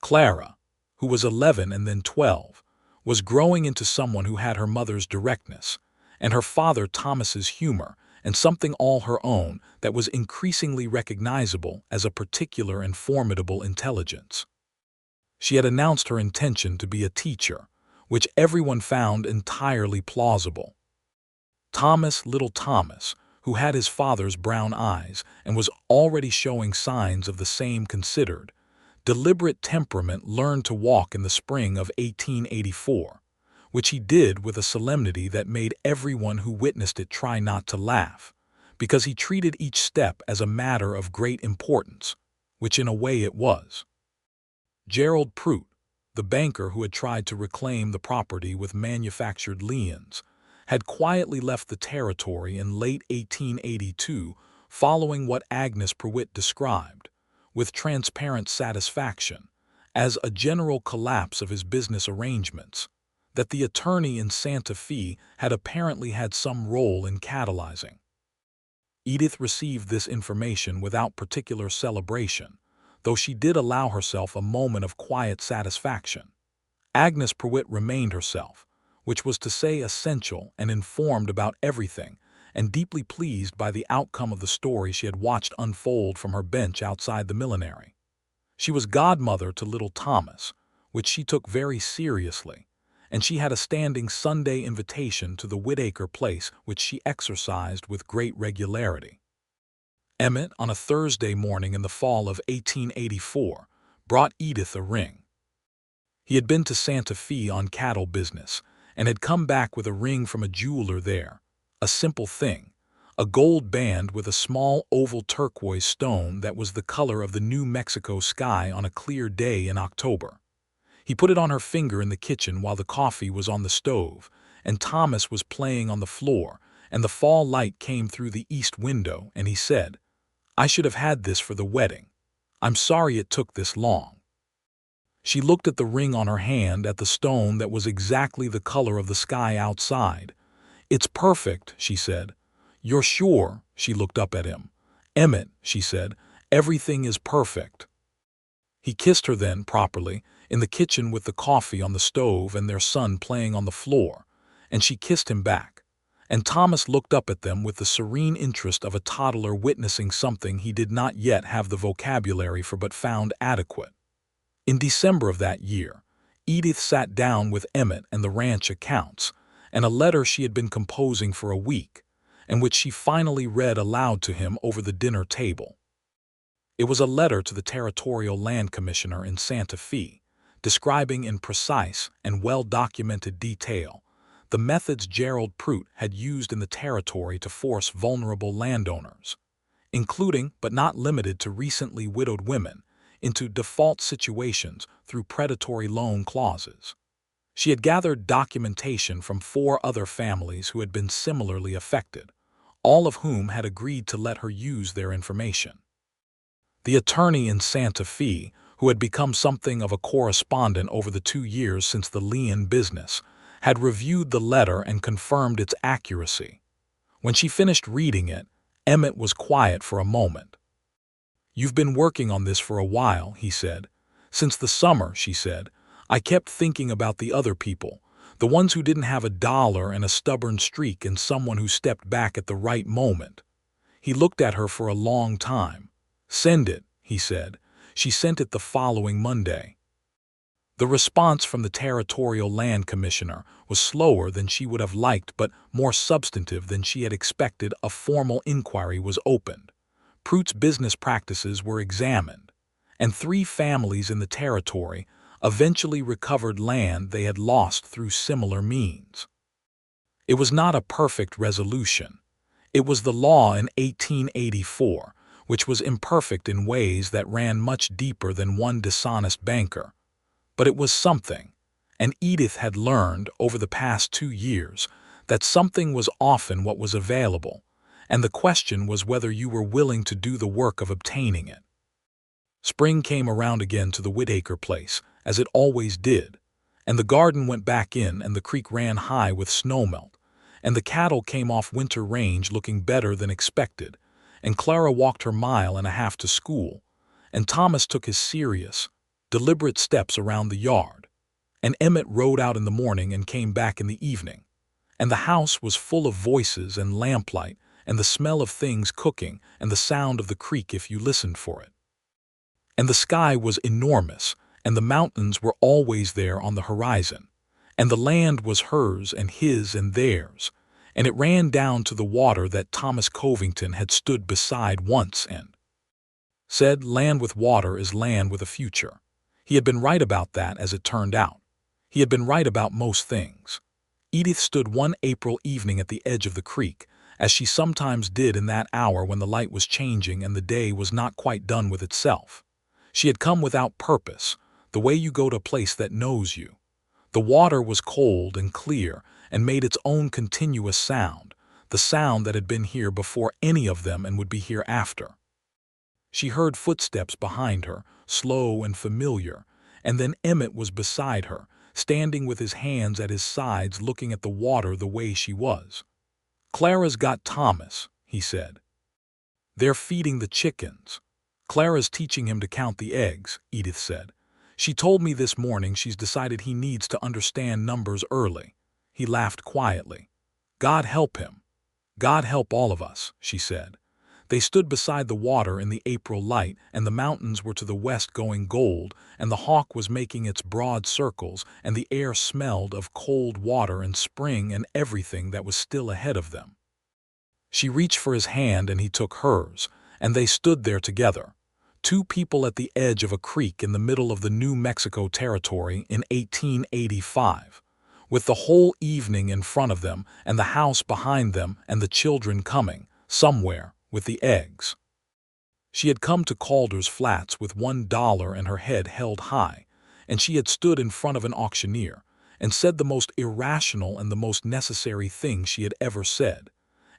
Clara, who was 11 and then 12, was growing into someone who had her mother's directness and her father Thomas's humor, and something all her own that was increasingly recognizable as a particular and formidable intelligence. She had announced her intention to be a teacher, which everyone found entirely plausible. Thomas, little Thomas, who had his father's brown eyes and was already showing signs of the same considered, deliberate temperament, learned to walk in the spring of 1884, which he did with a solemnity that made everyone who witnessed it try not to laugh, because he treated each step as a matter of great importance, which in a way it was. Gerald Prout, the banker who had tried to reclaim the property with manufactured liens, had quietly left the territory in late 1882, following what Agnes Prewitt described, with transparent satisfaction, as a general collapse of his business arrangements, that the attorney in Santa Fe had apparently had some role in catalyzing. Edith received this information without particular celebration, though she did allow herself a moment of quiet satisfaction. Agnes Pruitt remained herself, which was to say essential and informed about everything, and deeply pleased by the outcome of the story she had watched unfold from her bench outside the millinery. She was godmother to little Thomas, which she took very seriously, and she had a standing Sunday invitation to the Whitaker place which she exercised with great regularity. Emmett, on a Thursday morning in the fall of 1884, brought Edith a ring. He had been to Santa Fe on cattle business, and had come back with a ring from a jeweler there, a simple thing, a gold band with a small oval turquoise stone that was the color of the New Mexico sky on a clear day in October. He put it on her finger in the kitchen while the coffee was on the stove, and Thomas was playing on the floor, and the fall light came through the east window, and he said, "I should have had this for the wedding. I'm sorry it took this long." She looked at the ring on her hand, at the stone that was exactly the color of the sky outside. "It's perfect," she said. "You're sure?" She looked up at him. "Emmett," she said, "everything is perfect." He kissed her then, properly, in the kitchen with the coffee on the stove and their son playing on the floor, and she kissed him back. And Thomas looked up at them with the serene interest of a toddler witnessing something he did not yet have the vocabulary for but found adequate. In December of that year, Edith sat down with Emmett and the ranch accounts, and a letter she had been composing for a week, and which she finally read aloud to him over the dinner table. It was a letter to the Territorial Land Commissioner in Santa Fe, describing in precise and well-documented detail the methods Gerald Pruitt had used in the territory to force vulnerable landowners, including but not limited to recently widowed women, into default situations through predatory loan clauses. She had gathered documentation from 4 other families who had been similarly affected, all of whom had agreed to let her use their information. The attorney in Santa Fe, who had become something of a correspondent over the 2 years since the Leon business, had reviewed the letter and confirmed its accuracy. When she finished reading it, Emmett was quiet for a moment. "You've been working on this for a while," he said. "Since the summer," she said. "I kept thinking about the other people, the ones who didn't have a dollar and a stubborn streak and someone who stepped back at the right moment." He looked at her for a long time. "Send it," he said. She sent it the following Monday. The response from the Territorial Land Commissioner was slower than she would have liked but more substantive than she had expected. A formal inquiry was opened. Pruitt's business practices were examined, and 3 families in the territory eventually recovered land they had lost through similar means. It was not a perfect resolution. It was the law in 1884, which was imperfect in ways that ran much deeper than one dishonest banker. But it was something, and Edith had learned over the past 2 years that something was often what was available, and the question was whether you were willing to do the work of obtaining it. Spring came around again to the Whitaker place, as it always did, and the garden went back in and the creek ran high with snowmelt, and the cattle came off winter range looking better than expected, and Clara walked her 1.5 miles to school, and Thomas took his serious, deliberate steps around the yard, and Emmett rode out in the morning and came back in the evening, and the house was full of voices and lamplight and the smell of things cooking and the sound of the creek if you listened for it. And the sky was enormous, and the mountains were always there on the horizon, and the land was hers and his and theirs, and it ran down to the water that Thomas Covington had stood beside once and said, "Land with water is land with a future." He had been right about that, as it turned out. He had been right about most things. Edith stood one April evening at the edge of the creek, as she sometimes did in that hour when the light was changing and the day was not quite done with itself. She had come without purpose, the way you go to a place that knows you. The water was cold and clear and made its own continuous sound, the sound that had been here before any of them and would be here after. She heard footsteps behind her, slow and familiar, and then Emmett was beside her, standing with his hands at his sides looking at the water the way she was. "Clara's got Thomas," he said. "They're feeding the chickens. Clara's teaching him to count the eggs," Edith said. "She told me this morning she's decided he needs to understand numbers early." He laughed quietly. "God help him. God help all of us," she said. They stood beside the water in the April light, and the mountains were to the west going gold, and the hawk was making its broad circles, and the air smelled of cold water and spring and everything that was still ahead of them. She reached for his hand and he took hers, and they stood there together, two people at the edge of a creek in the middle of the New Mexico Territory in 1885, with the whole evening in front of them and the house behind them and the children coming, somewhere, with the eggs. She had come to Calder's Flats with $1 and her head held high, and she had stood in front of an auctioneer and said the most irrational and the most necessary thing she had ever said.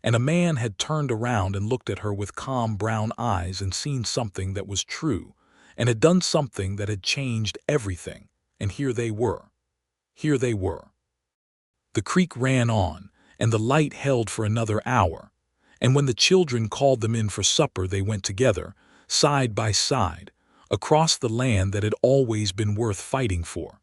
And a man had turned around and looked at her with calm brown eyes and seen something that was true, and had done something that had changed everything, and here they were. Here they were. The creek ran on, and the light held for another hour, and when the children called them in for supper they went together, side by side, across the land that had always been worth fighting for.